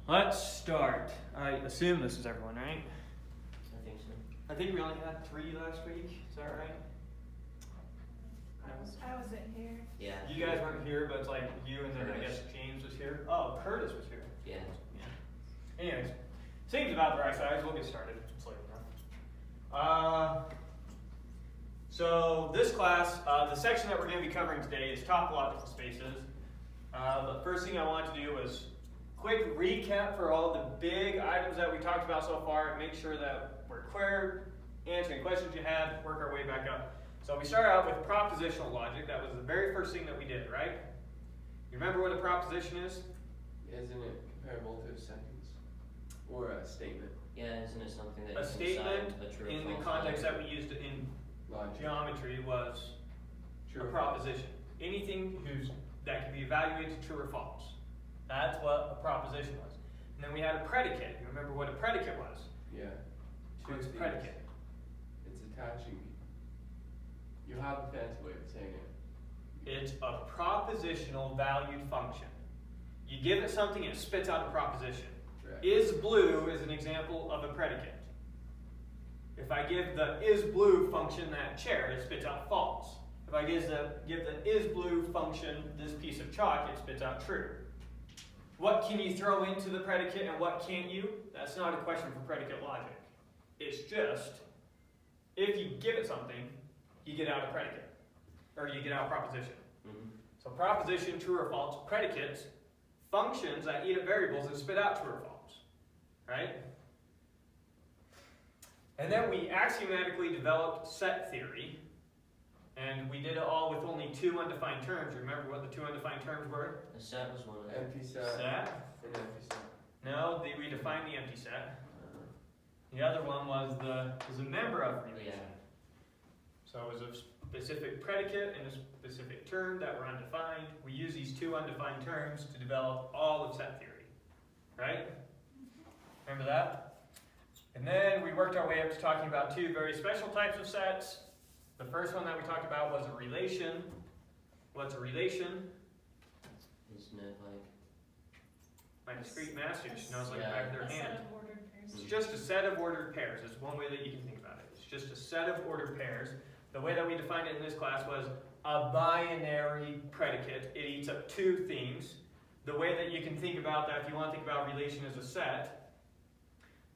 Let's start. I assume this is everyone, right? I think so. I think we only had 3 last week. Is that right? I wasn't here. Yeah. You guys weren't here, but it's like you and then I guess James was here. Oh, Curtis was here. Yeah. Anyways, seems about the right size. We'll get started. Just let you know. So this class, the section that we're going to be covering today is topological spaces. The first thing I want to do is quick recap for all the big items that we talked about so far and make sure that we're clear, answering questions you had, work our way back up. So we start out with propositional logic. That was the very first thing that we did, right? You remember what a proposition is? Isn't it comparable to a sentence or a statement? Yeah, isn't it something that A you can statement decide a true or in the false context value? that we used in Logic. geometry was True a or proposition. Anything that can be evaluated true or false. That's what a proposition was. And then we had a predicate. You remember what a predicate was? Yeah. What's a Two predicate? things. It's attaching. You have a fancy way of saying it. It's a propositional valued function. You give it something and it spits out a proposition. Correct. Is blue is an example of a predicate. If I give the is blue function that chair, it spits out false. If I give the is blue function this piece of chalk, it spits out true. What can you throw into the predicate and what can't you? That's not a question for predicate logic. It's just, if you give it something, you get out a predicate. Or you get out a proposition. Mm-hmm. So proposition, true or false, predicates, functions that eat up variables and spit out true or false. Right? And then we axiomatically developed set theory. And we did it all with only 2 undefined terms. Remember what the 2 undefined terms were? A set was one of them. Empty set. Set. And empty set. No, we defined the empty set. The other one was a member of relation. Yeah. So it was a specific predicate and a specific term that were undefined. We use these 2 undefined terms to develop all of set theory. Right? Remember that? And then we worked our way up to talking about 2 very special types of sets. The first one that we talked about was a relation. What's a relation? Isn't it like My discrete master just knows like the Yeah. back of their A set hand. of ordered pairs. It's just a set of ordered pairs. It's one way that you can think about it. It's just a set of ordered pairs. The way that we defined it in this class was a binary predicate. It eats up 2 things. The way that you can think about that, if you want to think about relation as a set,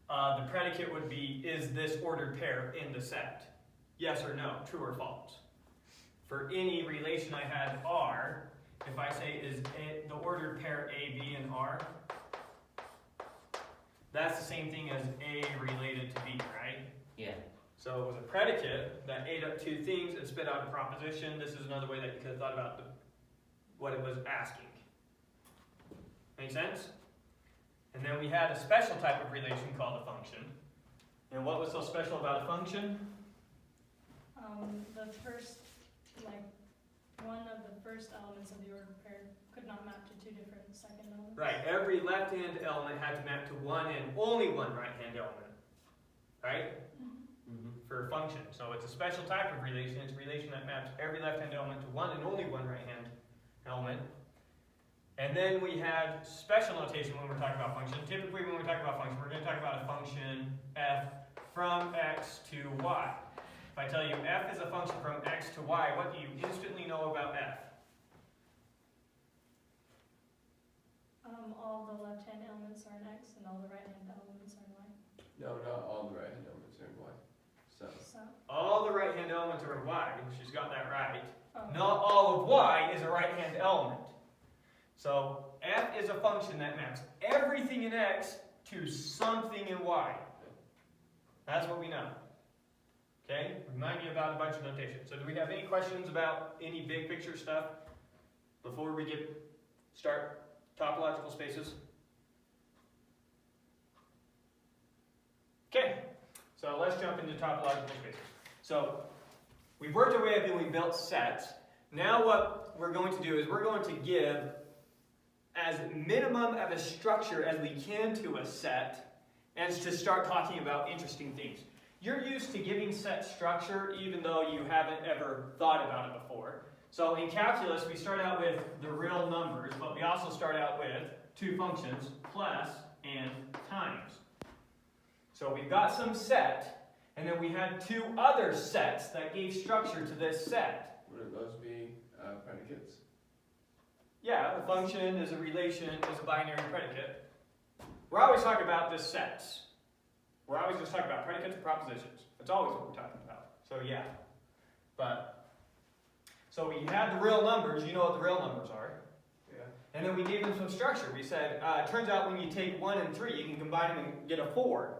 the predicate would be, is this ordered pair in the set? Yes or no, true or false. For any relation I had R, if I say is the ordered pair A, B, and R, that's the same thing as A related to B, right? yeah. So it was a predicate that ate up 2 things and spit out a proposition. This is another way that you could have thought about what it was asking. Make sense? And then we had a special type of relation called a function. And what was so special about a function? The first, one of the first elements of the ordered pair could not map to 2 different second elements. Right, every left-hand element had to map to one and only one right-hand element. Right? Mm-hmm. For a function. So it's a special type of relation. It's a relation that maps every left-hand element to one and only one right-hand element. And then we had special notation when we're talking about function. Typically when we talk about function, we're going to talk about a function f from x to y. If I tell you f is a function from x to y, what do you instantly know about f? All the left-hand elements are in X and all the right-hand elements are in Y. No, not all the right-hand elements are in Y. So. All the right-hand elements are in y. She's got that right. Oh. Not all of y is a right-hand element. So f is a function that maps everything in x to something in y. That's what we know. Okay? Remind me about a bunch of notation. So do we have any questions about any big picture stuff before we start topological spaces? Okay. So let's jump into topological spaces. So we've worked our way up and we built sets. Now what we're going to do is we're going to give as minimum of a structure as we can to a set and to start talking about interesting things. You're used to giving set structure even though you haven't ever thought about it before. So in calculus, we start out with the real numbers, but we also start out with 2 functions plus and times. So we've got some set, and then we had two other sets that gave structure to this set. Wouldn't those be predicates? Yeah, a function is a relation, is a binary predicate. We're always talking about the sets. We're always just talking about predicates and propositions. That's always what we're talking about. So yeah. So we had the real numbers, you know what the real numbers are. Yeah. And then we gave them some structure. We said, it turns out when you take 1 and 3, you can combine them and get a 4.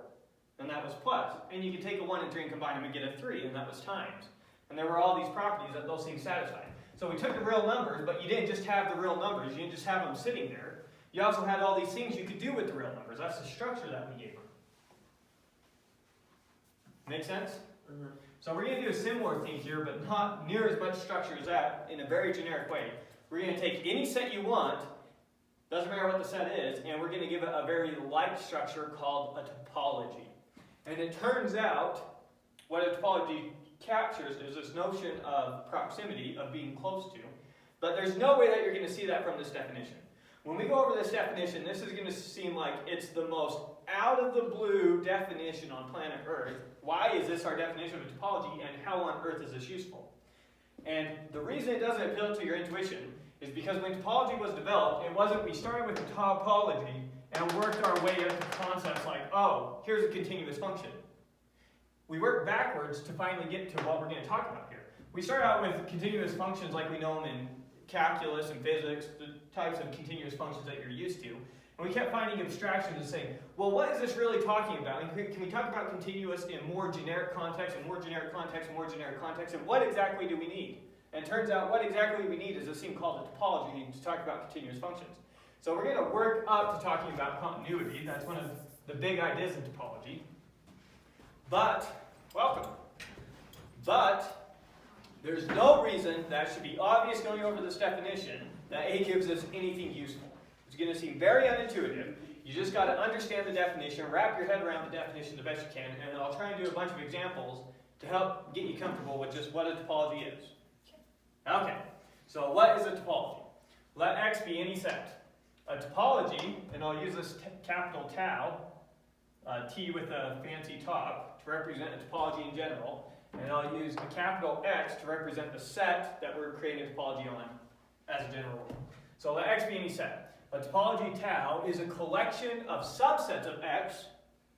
And that was plus. And you can take a 1 and 3 and combine them and get a 3, and that was times. And there were all these properties that those things satisfied. So we took the real numbers, but you didn't just have the real numbers. You didn't just have them sitting there. You also had all these things you could do with the real numbers. That's the structure that we gave them. Make sense? Mm-hmm. So we're going to do a similar thing here, but not near as much structure as that, in a very generic way. We're going to take any set you want, doesn't matter what the set is, and we're going to give it a very light structure called a topology. And it turns out, what a topology captures is this notion of proximity, of being close to, but there's no way that you're going to see that from this definition. When we go over this definition, this is going to seem like it's the most out-of-the-blue definition on planet Earth. Why is this our definition of a topology, and how on earth is this useful? And the reason it doesn't appeal to your intuition is because when topology was developed, it wasn't we started with the topology and worked our way up to concepts like, oh, here's a continuous function. We worked backwards to finally get to what we're going to talk about here. We start out with continuous functions like we know them in calculus and physics, the types of continuous functions that you're used to. And we kept finding abstractions and saying, well, what is this really talking about? And can we talk about continuous in more generic context, and more generic context, and more generic context, and what exactly do we need? And it turns out what exactly we need is this thing called a topology to talk about continuous functions. So we're going to work up to talking about continuity. That's one of the big ideas in topology. But, welcome. But, there's no reason that should be obvious going over this definition that A gives us anything useful. It's going to seem very unintuitive. You just got to understand the definition, wrap your head around the definition the best you can, and I'll try and do a bunch of examples to help get you comfortable with just what a topology is. Okay, so what is a topology? Let X be any set. A topology, and I'll use this capital tau, T with a fancy top, to represent a topology in general, and I'll use a capital X to represent the set that we're creating a topology on as a general rule. So let X be any set. A topology tau is a collection of subsets of X,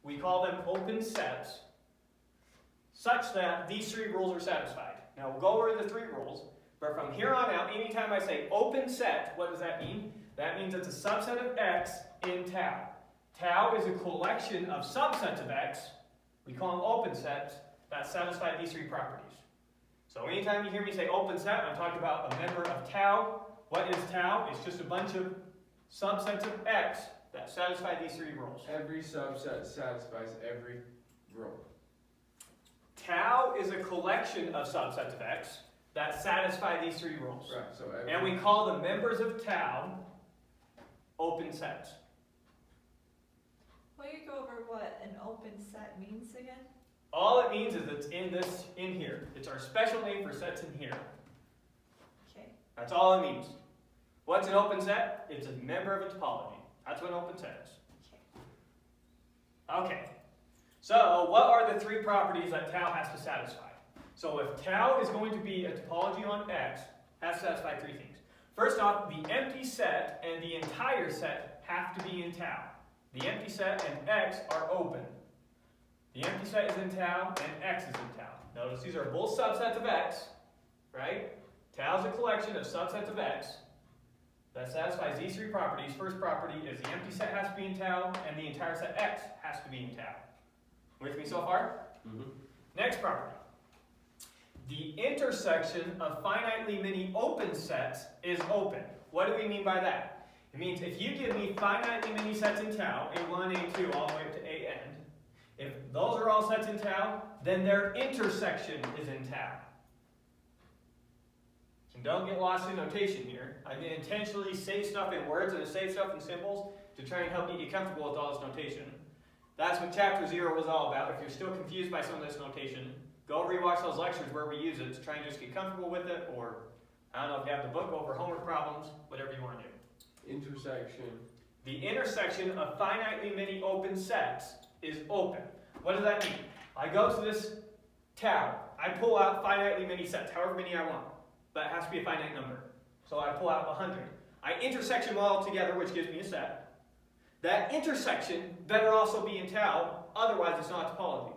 we call them open sets, such that these three rules are satisfied. Now we'll go over the three rules, but from here on out, anytime I say open set, what does that mean? That means it's a subset of X in tau. Tau is a collection of subsets of X, we call them open sets, that satisfy these three properties. So anytime you hear me say open set, I'm talking about a member of tau. What is tau? It's just a bunch of subsets of X that satisfy these three rules. Every subset satisfies every rule. Tau is a collection of subsets of X that satisfy these three rules. Right, so And we call the members of tau open sets. Will you go over what an open set means again? All it means is it's in here. It's our special name for sets in here. Okay. That's all it means. What's an open set? It's a member of a topology. That's what an open set is. Okay. So what are the three properties that tau has to satisfy? So if tau is going to be a topology on X, it has to satisfy three things. First off, the empty set and the entire set have to be in tau. The empty set and X are open. The empty set is in tau and X is in tau. Notice these are both subsets of X, right? Tau is a collection of subsets of X that satisfies these three properties. First property is the empty set has to be in tau and the entire set X has to be in tau. With me so far? Mm-hmm. Next property. The intersection of finitely many open sets is open. What do we mean by that? It means if you give me finitely many sets in tau, A1, A2, all the way up to AN, if those are all sets in tau, then their intersection is in tau. And don't get lost in notation here. I can intentionally say stuff in words and say stuff in symbols to try and help you get comfortable with all this notation. That's what Chapter 0 was all about. If you're still confused by some of this notation, go rewatch those lectures where we use it to try and just get comfortable with it, or I don't know if you have the book over homework problems, whatever you want to do. intersection the intersection of finitely many open sets is open. What does that mean? I go to this tau. I pull out finitely many sets, however many I want. But it has to be a finite number. So I pull out 100. I intersection them all together, which gives me a set. That intersection better also be in tau, otherwise it's not a topology.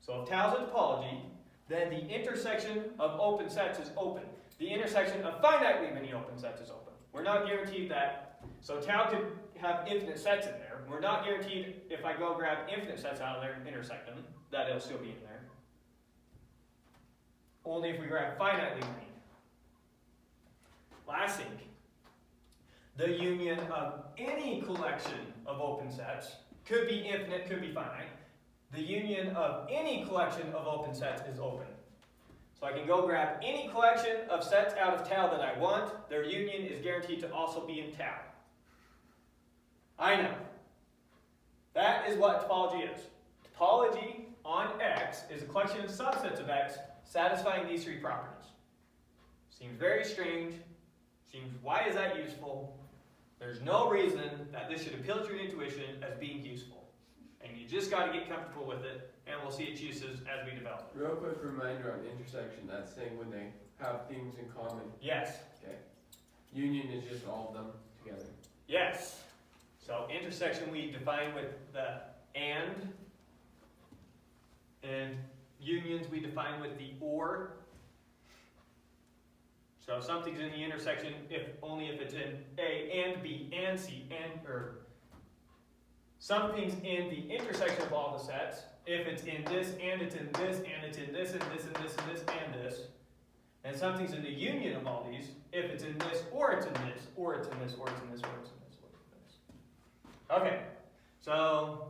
So if tau is a topology, then the intersection of open sets is open. The intersection of finitely many open sets is open. We're not guaranteed that. So tau could have infinite sets in there. We're not guaranteed if I go grab infinite sets out of there and intersect them, that it'll still be in there. Only if we grab finitely many. Last thing, the union of any collection of open sets, could be infinite, could be finite. The union of any collection of open sets is open. So I can go grab any collection of sets out of tau that I want. Their union is guaranteed to also be in tau. I know. That is what topology is. Topology on X is a collection of subsets of X satisfying these three properties. Seems very strange. Seems, why is that useful? There's no reason that this should appeal to your intuition as being useful. And you just got to get comfortable with it, and we'll see its uses as we develop it. Real quick reminder on intersection, that's saying when they have things in common. Yes. Okay. Union is just all of them together. Yes. So intersection we define with the and unions we define with the or. So if something's in the intersection, only if it's in A and B and C or something's in the intersection of all the sets, if it's in this and it's in this and it's in this and this and this and this and this, and something's in the union of all these, if it's in this or it's in this or it's in this or it's in this or it's in this or it's in this. Okay, so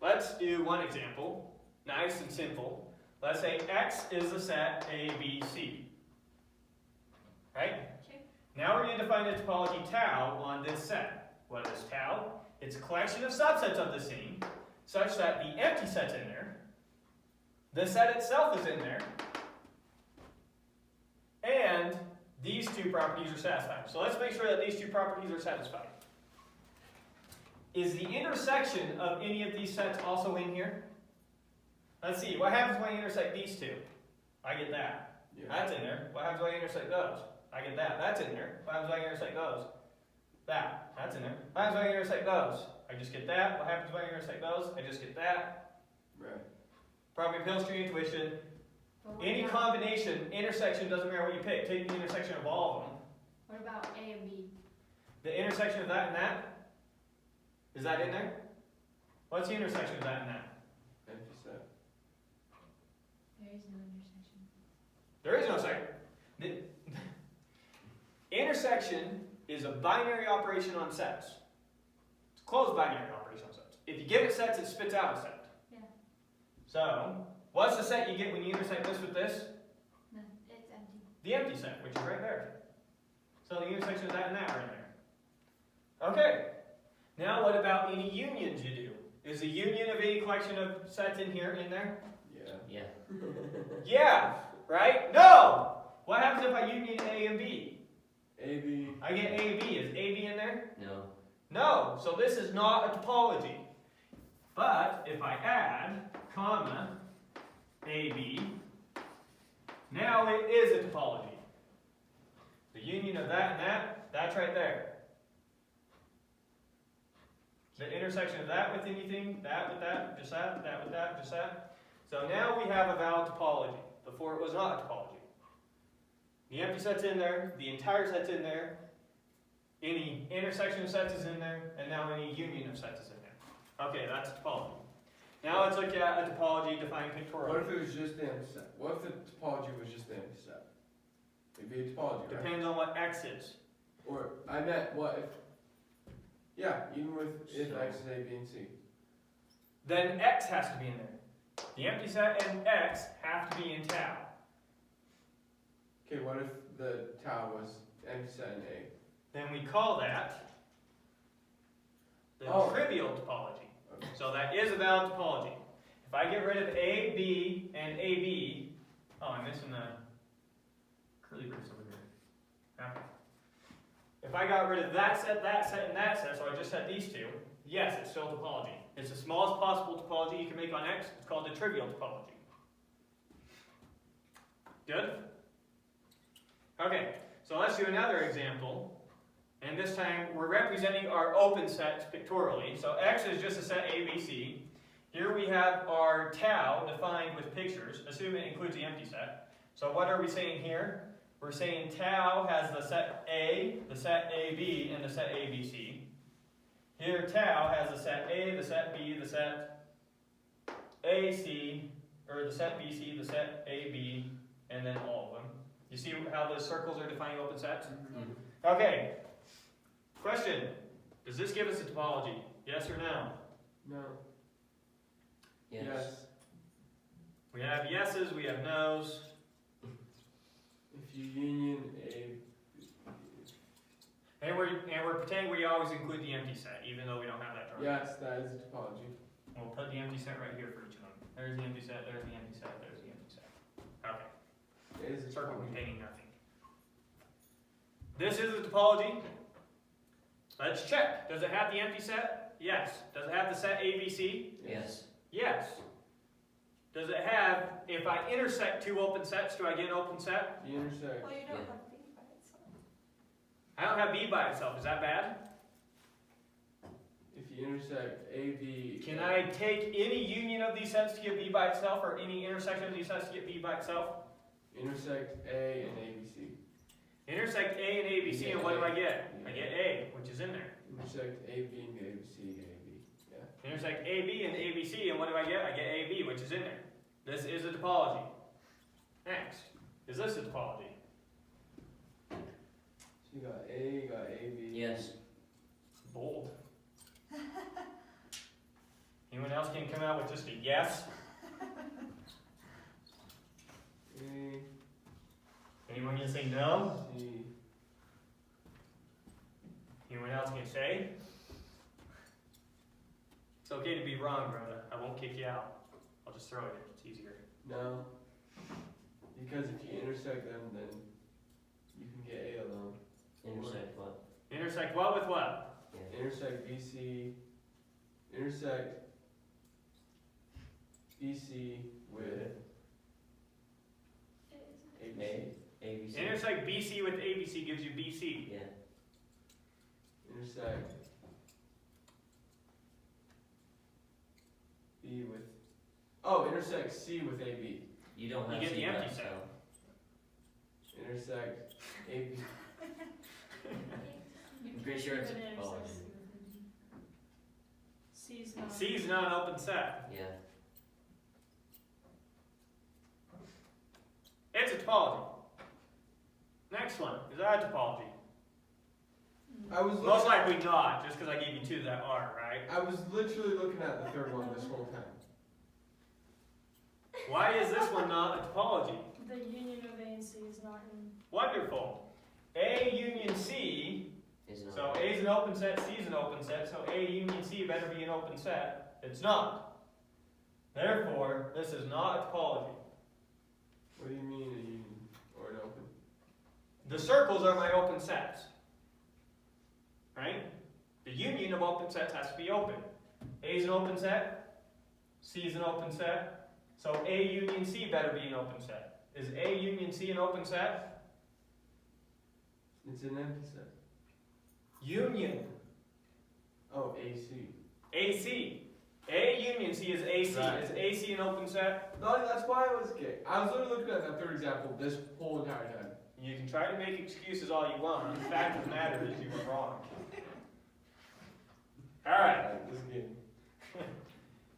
let's do one example, nice and simple. Let's say X is a set A, B, C. Right? Okay. Now we're going to define the topology tau on this set. What is tau? It's a collection of subsets of the thing, such that the empty set's in there, the set itself is in there, and these two properties are satisfied. So let's make sure that these two properties are satisfied. Is the intersection of any of these sets also in here? Let's see, what happens when I intersect these two? I get that. Yeah. That's in there. What happens when I intersect those? I get that. That's in there. What happens when I intersect those? That. That's in there. What happens when I intersect those? I just get that. What happens when I intersect those? I just get that. Right. Probably appeals to your intuition. But what Any about- combination, intersection, doesn't matter what you pick. Take the intersection of all of them. What about A and B? The intersection of that and that? Is that in there? What's the intersection of that and that? Empty set. There is no intersection. There is no second. The intersection is a binary operation on sets. It's a closed binary operation on sets. If you give it sets, it spits out a set. Yeah. So, what's the set you get when you intersect this with this? No, it's empty. The empty set, which is right there. So the intersection of that and that right there. Okay. Now what about any unions you do? Is the union of any collection of sets in here in there? Yeah. Yeah. Yeah, right? No! What happens if I union A and B? AB. I get A and B. Is A, B in there? No. No, so this is not a topology. But if I add, comma, AB, now it is a topology. The union of that and that, that's right there. The intersection of that with anything, that with that, just that with that, just that. So now we have a valid topology. Before it was not a topology. The empty set's in there, the entire set's in there, any intersection of sets is in there, and now any union of sets is in there. Okay, that's a topology. Now let's look at a topology defined pictorially. What if it was just the empty set? What if the topology was just the empty set? It'd be a topology, right? Depends on what X is. Or, I meant, what if... Yeah, even with if So- X is A, B, and C. Then X has to be in there. The empty set and X have to be in tau. Okay, what if the tau was empty set in A? Then we call that the Oh. trivial topology. Okay. So that is a valid topology. If I get rid of A, B, and AB, oh, I'm missing the curly brace over here. Yeah. If I got rid of that set, and that set, so I just had these two, yes, it's still topology. It's the smallest possible topology you can make on X. It's called the trivial topology. Good? Okay, so let's do another example. And this time we're representing our open sets pictorially. So X is just a set ABC. Here we have our tau defined with pictures. Assume it includes the empty set. So what are we saying here? We're saying tau has the set A, the set AB, and the set ABC. Here tau has the set A, the set B, the set AC, or the set BC, the set AB, and then all of them. You see how the circles are defining open sets? Mhm. Okay. Question. Does this give us a topology? Yes or no? No. Yes. We have yeses, we have nos. If you union A, And we're pretending we always include the empty set, even though we don't have that target. yes, that is a topology. We'll put the empty set right here for each of them. There's the empty set, there's the empty set, there's the empty set. Okay. It is a Circle topology. containing nothing. This is a topology. Let's check. Does it have the empty set? Yes. Does it have the set ABC? Yes. Yes. Does it have, if I intersect two open sets, do I get an open set? The intersect. Well, you don't Yeah. have B by itself. I don't have B by itself. Is that bad? If you intersect AB. Can I take any union of these sets to get B by itself, or any intersection of these sets to get B by itself? Intersect A and ABC. Intersect A and ABC, and what do I get? I get A, which is in there. Intersect AB and ABC, AB. Yeah. Intersect AB and ABC, and what do I get? I get AB, which is in there. This is a topology. Next, is this a topology? So you got A, you got AB. Yes. Bold. Anyone else can come out with just a yes? A, Anyone can say no? C. Anyone else can say? It's okay to be wrong, Rhoda. I won't kick you out. I'll just throw it in. It's easier. No. Because if you intersect them, then you can get A alone. Intersect what? Intersect what with what? Yeah. Intersect BC. Intersect BC with ABC. ABC. Intersect BC with ABC gives you BC. Yeah. Intersect B with. Oh, intersect C with AB. You don't You have get C the by empty itself. Intersect AB. I'm pretty sure it's a topology. C's not. C is not an open set. Yeah. It's a topology. Next one. Is that a topology? I was Most looking, likely not, just because I gave you two that are, right? I was literally looking at the third one this whole time. Why is this one not a topology? The union of A and C is not in. Wonderful. A union C, Is not. so A is an open set, C is an open set, so A union C better be an open set. It's not. Therefore, this is not a topology. What do you mean a union or an open? The circles are my open sets. Right? The union of open sets has to be open. A is an open set, C is an open set, so A union C better be an open set. Is A union C an open set? It's an empty set. Union. Oh, AC. AC. A union C is AC. Right. Is AC an open set? No, that's why I was gay. I was literally looking at that third example this whole entire time. You can try to make excuses all you want. The fact of the matter is you were wrong. Alright. This game.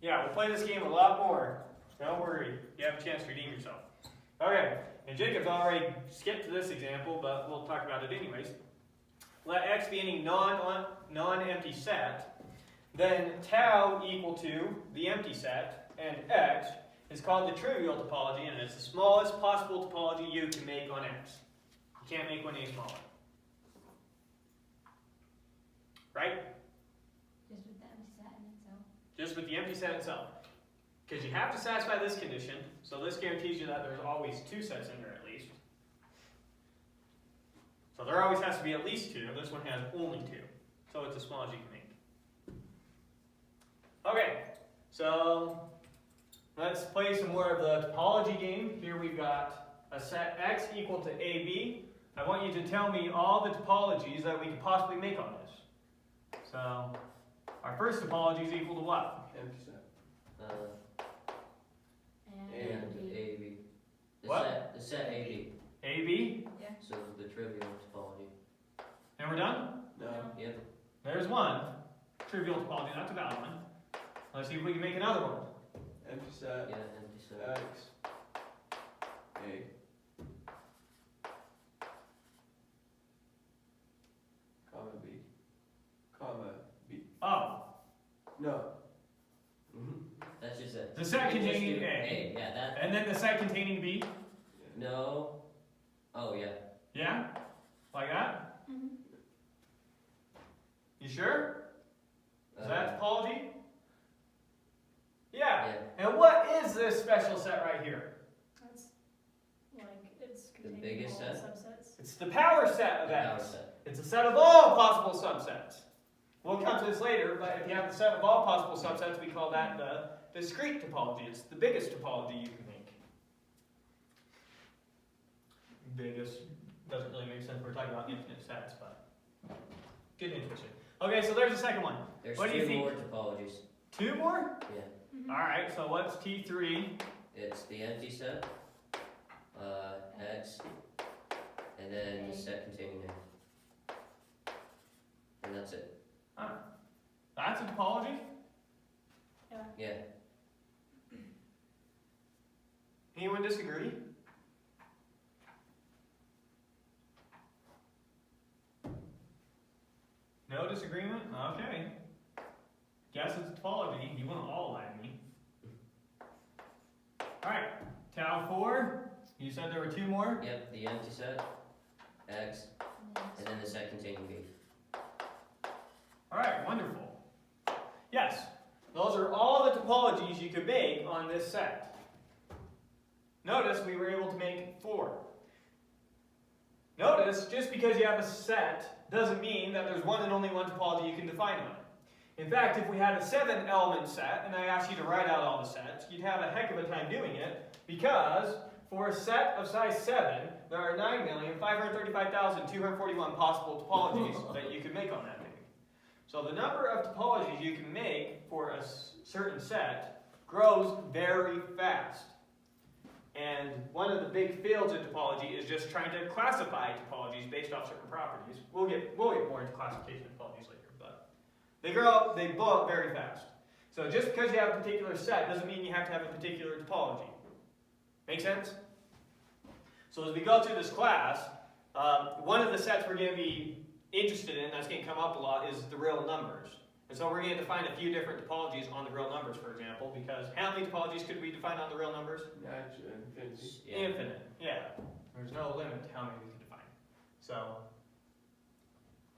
Yeah, we'll play this game a lot more. Don't worry. You have a chance to redeem yourself. Okay. And Jacob's already skipped to this example, but we'll talk about it anyways. Let X be any non-empty set, then tau equal to the empty set, and X is called the trivial topology, and it's the smallest possible topology you can make on X. You can't make one any smaller. Right? Just with the empty set in itself. Just with the empty set itself. Because you have to satisfy this condition, so this guarantees you that there's always two sets in there at least. So there always has to be at least 2. This one has only 2. So it's as small as you can make. Okay, so let's play some more of the topology game. Here we've got a set X equal to AB. I want you to tell me all the topologies that we could possibly make on this. So our first topology is equal to what? Empty set. And AB. What? The set AB. AB? Yeah. So the trivial topology. And we're done? No. Yep. There's one. Trivial topology, that's a valid one. Let's see if we can make another one. Empty set. Yeah, empty set. X. A. Comma B. Comma B. Oh, No. That's just a. the set you just containing do A. Yeah, that. And then the set containing B. No. Oh, yeah. Yeah? Like that? Mm-hmm. You sure? Is Uh, that topology? Yeah. Yeah. And what is this special set right here? That's like, it's The containing biggest all set? subsets. It's the power set of the power X. set. It's a set of all possible subsets. We'll come to this later, but if you have the set of all possible subsets, we call that the discrete topology. It's the biggest topology you can make. Biggest doesn't really make sense. We're talking about infinite sets, but good interesting. Okay, so there's the second one. There's What do you 2 think? more topologies. 2 more? Yeah. Mhm. All right, so what's T3? It's the empty set, X, and then the set containing A. And that's it. That's a topology? Yeah. Anyone disagree? No disagreement? Okay. Guess it's a topology. You won't all lie to me. Alright, tau 4. You said there were 2 more? Yep, the empty set, X, and then the set containing B. Alright, wonderful. Yes, those are all the topologies you could make on this set. Notice we were able to make 4. Notice, just because you have a set doesn't mean that there's one and only one topology you can define on it. In fact, if we had a 7-element set, and I asked you to write out all the sets, you'd have a heck of a time doing it, because for a set of size 7, there are 9,535,241 possible topologies that you could make on that big. So the number of topologies you can make for a certain set grows very fast. And one of the big fields in topology is just trying to classify topologies based off certain properties. We'll get more into classification of topologies later, but they blow up very fast. So just because you have a particular set doesn't mean you have to have a particular topology. Make sense? So as we go through this class, one of the sets we're going to be interested in, that's going to come up a lot, is the real numbers. And so we're going to define a few different topologies on the real numbers, for example, because how many topologies could we define on the real numbers? Natural infinity. Yeah. Infinite, yeah. There's no limit to how many we can define. So,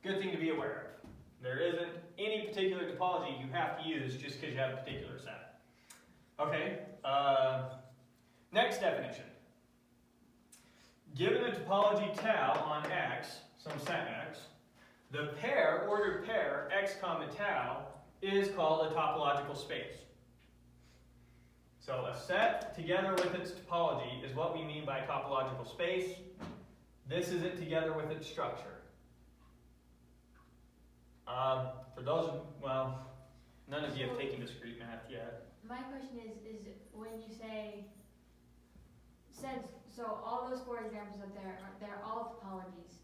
good thing to be aware of. There isn't any particular topology you have to use just because you have a particular set. Okay, next definition. Given a topology tau on X, some set X, the pair, ordered pair, x comma tau, is called a topological space. So a set together with its topology is what we mean by topological space. This is it together with its structure. For those, well, none of you have taken discrete math yet. My question is when you say, so all those 4 examples up there, they're all topologies.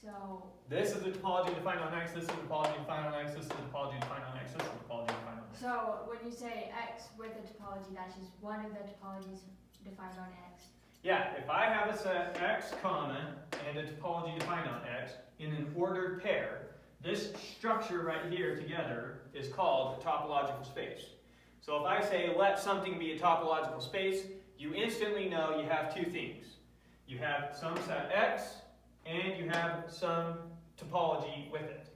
So, This is a topology defined on X, this is a topology defined on X, this is a topology defined on X, this is a topology defined on X. so when you say X with a topology, that's just one of the topologies defined on X. Yeah, if I have a set X comma and a topology defined on X in an ordered pair, this structure right here together is called a topological space. So if I say let something be a topological space, you instantly know you have 2 things. You have some set X and you have some topology with it.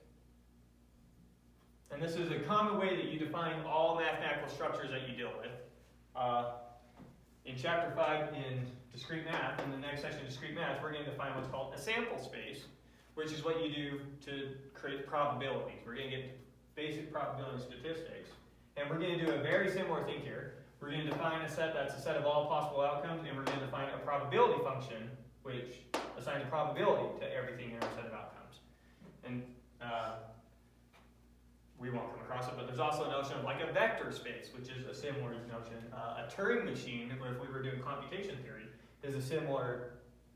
And this is a common way that you define all mathematical structures that you deal with. In chapter 5 in discrete math, in the next section of discrete math, we're going to define what's called a sample space. which is what you do to create probabilities. We're going to get basic probability statistics, and we're going to do a very similar thing here. We're going to define a set that's a set of all possible outcomes, and we're going to define a probability function, which assigns a probability to everything in our set of outcomes. And we won't come across it, but there's also a notion of like a vector space, which is a similar notion. A Turing machine, if we were doing computation theory, is a similar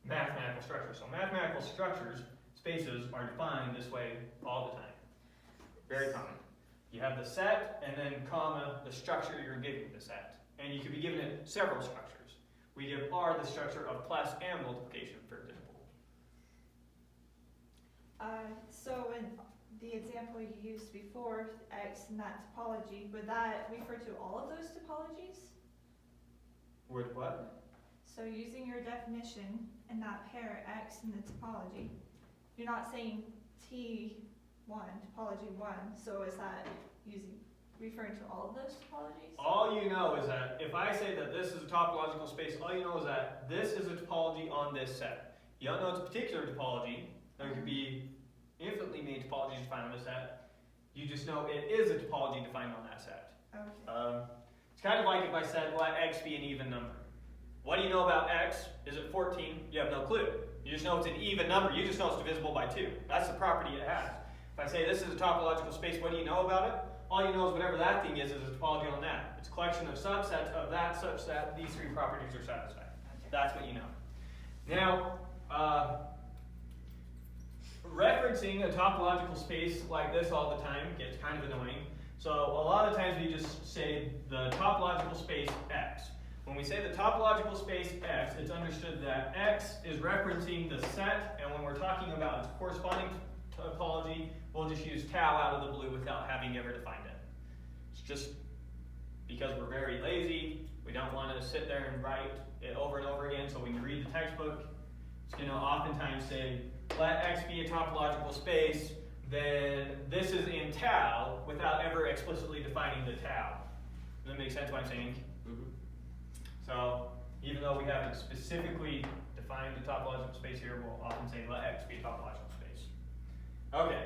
mathematical structure. So mathematical structures, spaces, are defined this way all the time. Very common. You have the set, and then comma, the structure you're giving the set. And you could be given it several structures. We give R the structure of plus and multiplication, for example. So in the example you used before, X in that topology, would that refer to all of those topologies? With what? So using your definition in that pair, X in the topology, you're not saying T1, topology 1, so is that referring to all of those topologies? All you know is that if I say that this is a topological space, all you know is that this is a topology on this set. You don't know it's a particular topology. There could be infinitely many topologies defined on this set. You just know it is a topology defined on that set. Okay. It's kind of like if I said, let X be an even number. What do you know about X? Is it 14? You have no clue. You just know it's an even number. You just know it's divisible by 2. That's the property it has. If I say this is a topological space, what do you know about it? All you know is whatever that thing is a topology on that. It's a collection of subsets of that such that these 3 properties are satisfied. That's what you know. Now, referencing a topological space like this all the time gets kind of annoying. So a lot of times we just say the topological space X. When we say the topological space X, it's understood that X is referencing the set, and when we're talking about its corresponding topology, we'll just use tau out of the blue without having ever defined it. It's just because we're very lazy. We don't want to sit there and write it over and over again. So when you read the textbook, it's going to oftentimes say, let X be a topological space, then this is in tau without ever explicitly defining the tau. Does that make sense what I'm saying? Mm-hmm. So even though we haven't specifically defined the topological space here, we'll often say let X be a topological space. Okay.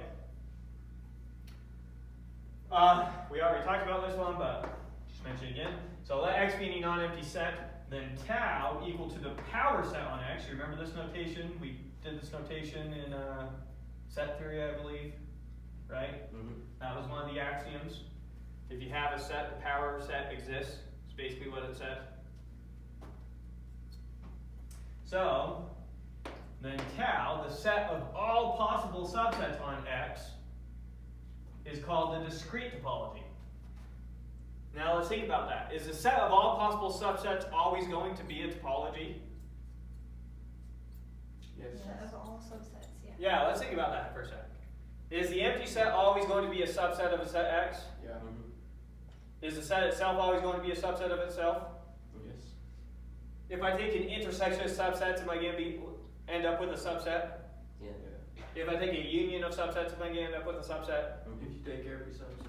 We already talked about this one, but just mention it again. So let X be any non-empty set, then tau equal to the power set on X. You remember this notation? We did this notation in set theory, I believe, right? Mm-hmm. That was one of the axioms. If you have a set, the power set exists. It's basically what it said. So, then tau, the set of all possible subsets on X, is called the discrete topology. Now let's think about that. Is the set of all possible subsets always going to be a topology? Yes. Set of all subsets, yeah. Yeah, let's think about that for a second. Is the empty set always going to be a subset of a set X? Yeah. Mm-hmm. Is the set itself always going to be a subset of itself? Yes. If I take an intersection of subsets, am I going to end up with a subset? Yeah. If I take a union of subsets, am I going to end up with a subset? If you take every subset,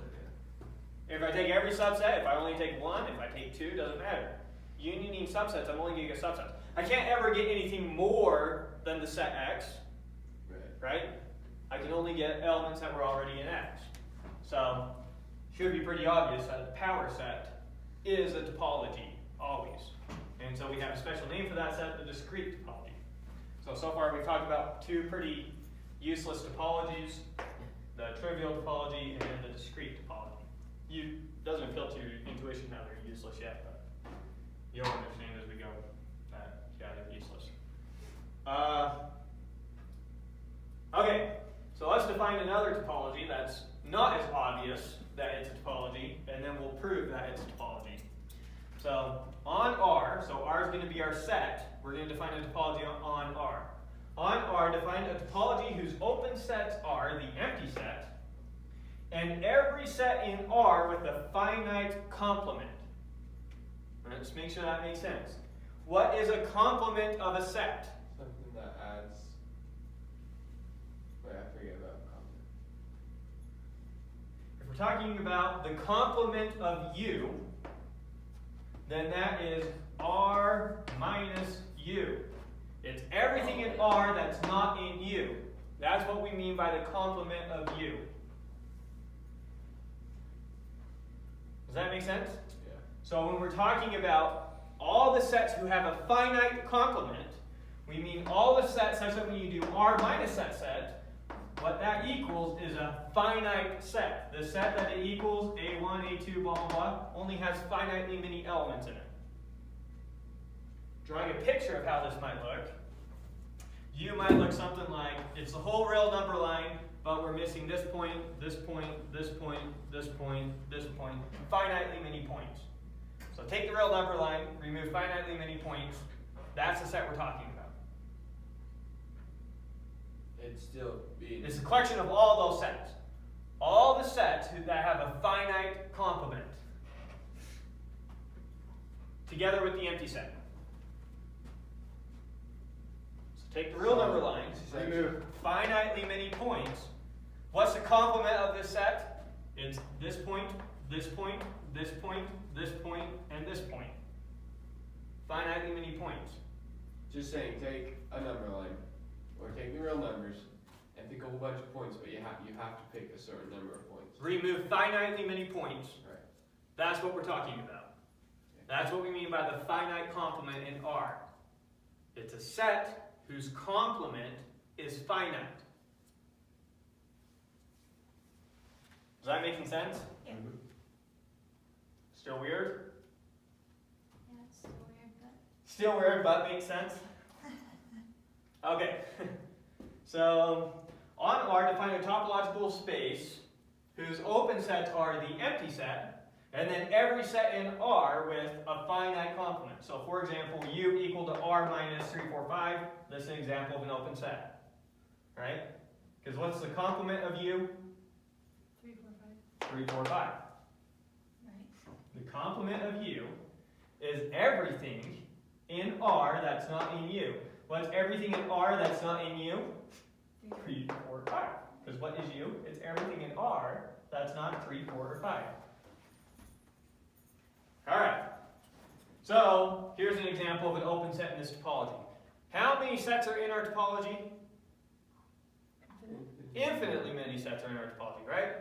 yeah. If I take every subset, if I only take one, if I take two, doesn't matter. Unioning subsets, I'm only going to get subsets. I can't ever get anything more than the set X, right? I can only get elements that were already in X. So, should be pretty obvious that the power set is a topology, always. And so we have a special name for that set, the discrete topology. So far we've talked about 2 pretty useless topologies, the trivial topology and then the discrete topology. Doesn't appeal to your intuition how they're useless yet, but you'll understand as we go that, yeah, they're useless. Okay, so let's define another topology that's not as obvious that it's a topology, and then we'll prove that it's a topology. So on R, so R is going to be our set, we're going to define a topology on R. On R, define a topology whose open sets are the empty set, and every set in R with a finite complement. Let's make sure that makes sense. What is a complement of a set? Something that adds. Wait, I forget about complement. If we're talking about the complement of U, then that is R minus U. It's everything in R that's not in U. That's what we mean by the complement of U. Does that make sense? Yeah. So when we're talking about all the sets who have a finite complement, we mean all the sets such that when you do R minus that set, what that equals is a finite set. The set that it equals, A1, A2, blah, blah, blah, only has finitely many elements in it. Drawing a picture of how this might look, U might look something like, it's the whole real number line, but we're missing this point, this point, this point, this point, this point, finitely many points. So take the real number line, remove finitely many points, that's the set we're talking about. It's still being. It's a collection of all those sets. All the sets that have a finite complement. Together with the empty set. So take the real number line, remove finitely many points. What's the complement of this set? It's this point, this point, this point, this point, and this point. Finitely many points. Just saying, take a number line, or take the real numbers, and pick a whole bunch of points, but you have to pick a certain number of points. Remove finitely many points. Right. That's what we're talking about. That's what we mean by the finite complement in R. It's a set whose complement is finite. Is that making sense? Yeah. Still weird? Yeah, it's so weird, but. Still weird, but makes sense? Okay. So, on R, define a topological space whose open sets are the empty set, and then every set in R with a finite complement. So, for example, U equal to R minus 3, 4, 5. This is an example of an open set. Right? Because what's the complement of U? 3, 4, 5. 3, 4, 5. Right. The complement of U is everything in R that's not in U. What's everything in R that's not in U? 3, 4, 5. Because what is U? It's everything in R that's not 3, 4, or 5. Alright. So, here's an example of an open set in this topology. How many sets are in our topology? Infinitely many sets are in our topology, right?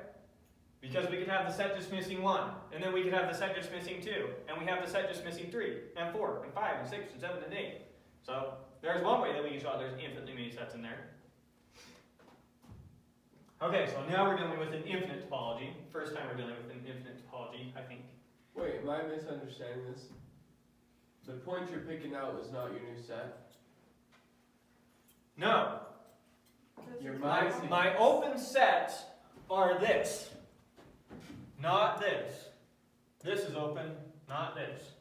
Because we could have the set just missing 1, and then we could have the set just missing 2, and we have the set just missing 3, and 4, and 5, and 6, and 7, and 8. So, there's one way that we can show there's infinitely many sets in there. Okay, so now we're dealing with an infinite topology. First time we're dealing with an infinite topology, I think. Wait, am I misunderstanding this? The point you're picking out is not your new set? No. Your My open sets are this. Not this. This is open, not this.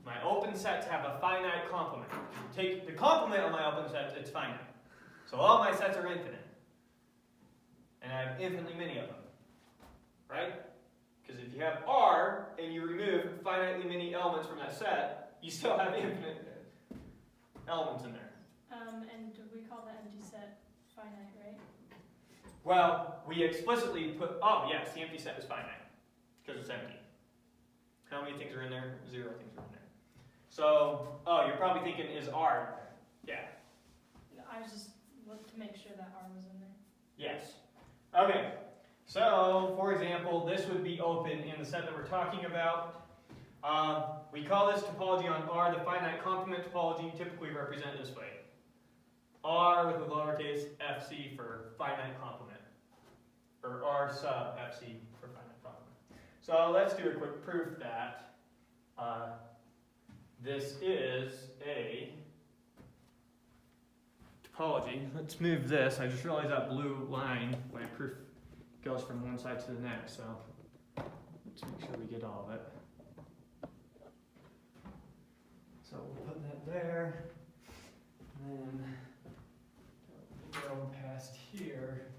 My open sets have a finite complement. Take the complement of my open sets, it's finite. So all my sets are infinite. And I have infinitely many of them. Right? Because if you have R and you remove finitely many elements from that set, you still have infinite elements in there. And we call the empty set finite, right? Well, we explicitly put, oh yes, the empty set is finite. Because it's empty. How many things are in there? 0 things are in there. So, oh, you're probably thinking, is R in there? Yeah. I was just looking to make sure that R was in there. Yes. Okay. So, for example, this would be open in the set that we're talking about. We call this topology on R the finite complement topology, typically represented this way. R with a lowercase fc for finite complement. Or R sub fc for finite complement. So let's do a quick proof that this is a topology. Let's move this. I just realized that blue line, my proof goes from one side to the next, so let's make sure we get all of it. So we'll put that there, and then go past here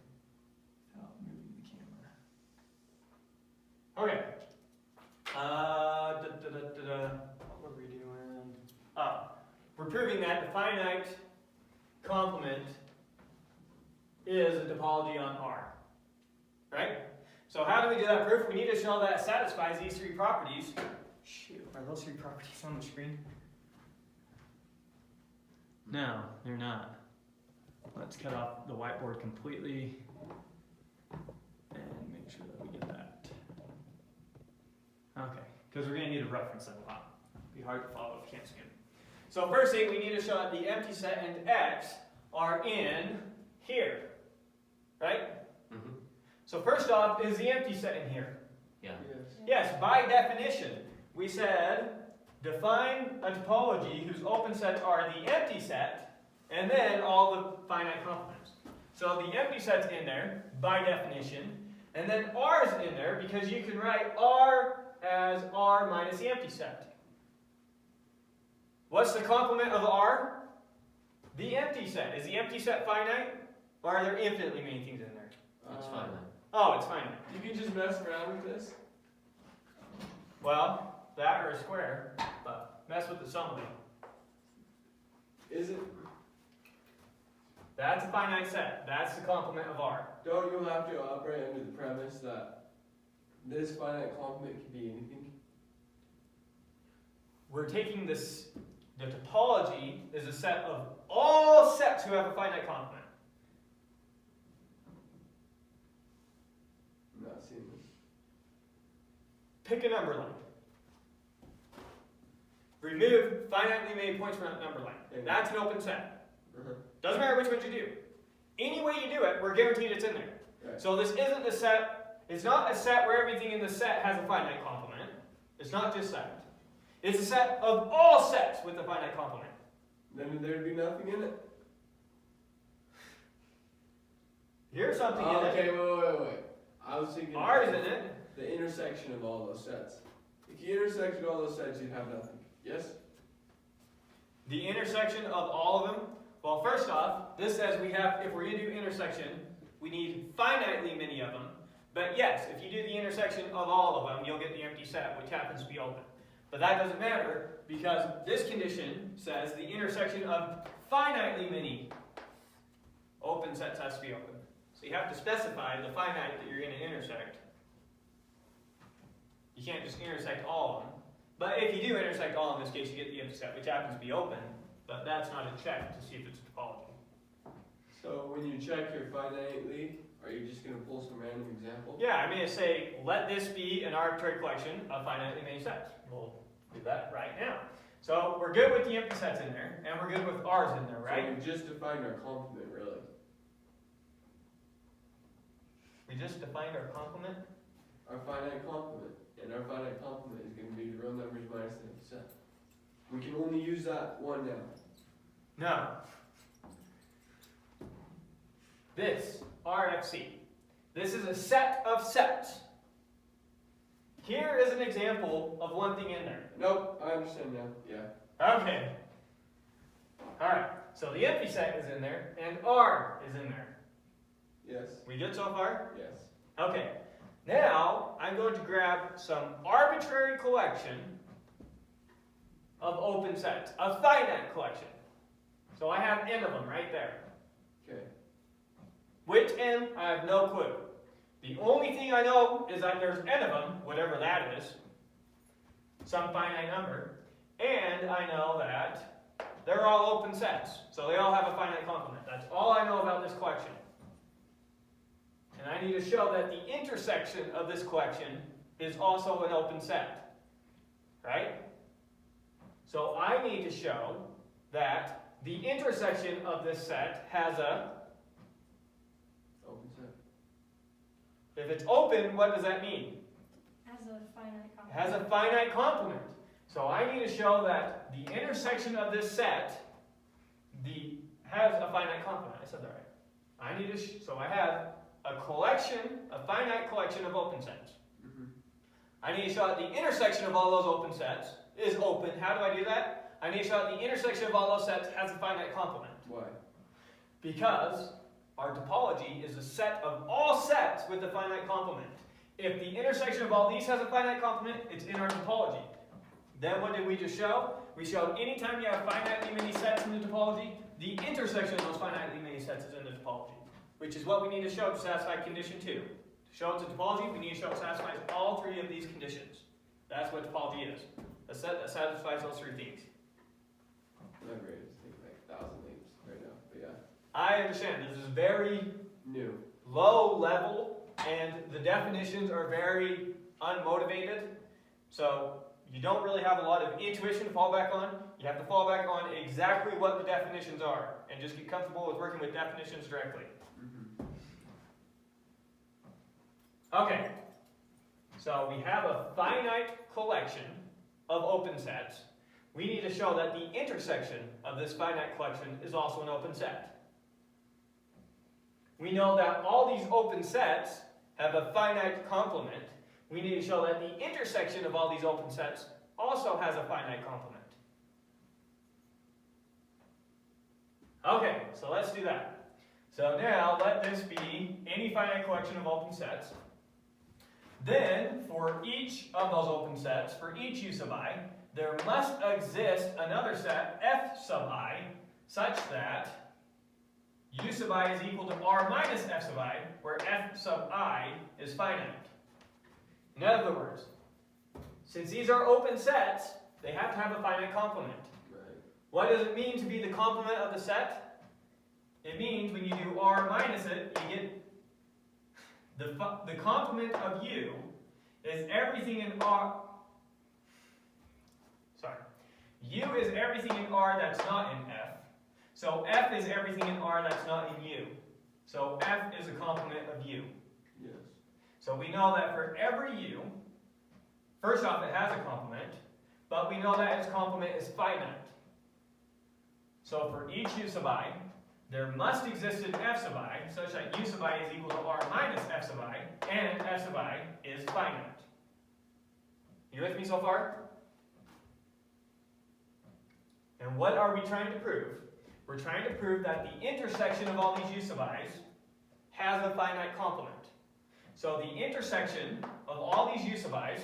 without moving the camera. Okay. What were we doing? Oh, we're proving that the finite complement is a topology on R. Right? So how do we do that proof? We need to show that it satisfies these 3 properties. Shoot, are those 3 properties on the screen? No, they're not. Let's cut off the whiteboard completely and make sure that we get that. Okay, because we're going to need to reference that a lot. It'll be hard to follow if you can't see it. So first thing, we need to show that the empty set and x are in here, right? Mm-hmm. So first off, is the empty set in here? Yeah. Yes. Yes, by definition, we said define a topology whose open sets are the empty set and then all the finite complements. So the empty set's in there by definition, and then R is in there because you can write R as R minus the empty set. What's the complement of R? The empty set. Is the empty set finite? Or are there infinitely many things in there? It's finite. Oh, it's finite. You can just mess around with this. Well, that or a square, but mess with the sum of them. Is it? That's a finite set. That's the complement of R. Don't you have to operate under the premise that this finite complement can be anything? We're taking this, the topology is a set of all sets who have a finite complement. I'm not seeing this. Pick a number line. Remove finitely made points from that number line. That's an open set. Doesn't matter which ones you do. Any way you do it, we're guaranteed it's in there. Right. So this isn't a set, it's not a set where everything in the set has a finite complement. It's not just that. It's a set of all sets with a finite complement. Then there'd be nothing in it? Here's something in Okay, it. wait. I was thinking R is in it. the intersection of all those sets. If you intersected all those sets, you'd have nothing. Yes? The intersection of all of them. Well, first off, this says we have, if we're going to do intersection, we need finitely many of them. But yes, if you do the intersection of all of them, you'll get the empty set, which happens to be open. But that doesn't matter, because this condition says the intersection of finitely many open sets has to be open. So you have to specify the finite that you're going to intersect. You can't just intersect all of them. But if you do intersect all in this case, you get the empty set, which happens to be open. But that's not a check to see if it's a topology. So when you check your finitely, are you just going to pull some random example? Yeah, I'm going to say, let this be an arbitrary collection of finitely many sets. We'll do that right now. So we're good with the empty sets in there, and we're good with R's in there, right? So we just defined our complement, really. We just defined our complement. Our finite complement. And our finite complement is going to be the real numbers minus the empty set. We can only use that one now. No. This, RFC. This is a set of sets. Here is an example of one thing in there. Nope, I understand now. Yeah. Okay. Alright, so the empty set is in there, and R is in there. Yes. We good so far? Yes. Okay. Now, I'm going to grab some arbitrary collection of open sets, a finite collection. So I have n of them right there. Okay. Which n? I have no clue. The only thing I know is that there's n of them, whatever that is, some finite number, and I know that they're all open sets, so they all have a finite complement. That's all I know about this collection. And I need to show that the intersection of this collection is also an open set, right? So I need to show that the intersection of this set has a, Open set. if it's open, what does that mean? As a finite It complement. has a finite complement. So I need to show that the intersection of this set has a finite complement. I said that right. I need to, so I have a collection, a finite collection of open sets. Mm-hmm. I need to show that the intersection of all those open sets is open. How do I do that? I need to show that the intersection of all those sets has a finite complement. Why? Because our topology is a set of all sets with a finite complement. If the intersection of all these has a finite complement, it's in our topology. Then what did we just show? We showed anytime you have finitely many sets in the topology, the intersection of those finitely many sets is in the topology. Which is what we need to show to satisfy condition 2. To show it's a topology, we need to show it satisfies all three of these conditions. That's what topology is. A set that satisfies those three things. I'm ready to think like 1,000 names right now, but yeah. I understand. This is very New. low level, and the definitions are very unmotivated. So you don't really have a lot of intuition to fall back on. You have to fall back on exactly what the definitions are, and just get comfortable with working with definitions directly. Okay, so we have a finite collection of open sets. We need to show that the intersection of this finite collection is also an open set. We know that all these open sets have a finite complement. We need to show that the intersection of all these open sets also has a finite complement. Okay, so let's do that. So now let this be any finite collection of open sets. Then, for each of those open sets, for each u sub I, there must exist another set, f sub I, such that u sub I is equal to r minus f sub I, where f sub I is finite. In other words, since these are open sets, they have to have a finite complement. Right. What does it mean to be the complement of the set? It means when you do r minus it, you get the complement of u is everything in r. Sorry. U is everything in r that's not in f. So f is everything in r that's not in u. So f is a complement of u. Yes. So we know that for every u, first off it has a complement, but we know that its complement is finite. So for each u sub I, there must exist an f sub I, such that u sub I is equal to r minus f sub I, and f sub I is finite. You with me so far? And what are we trying to prove? We're trying to prove that the intersection of all these u sub i's has a finite complement. So the intersection of all these u sub i's,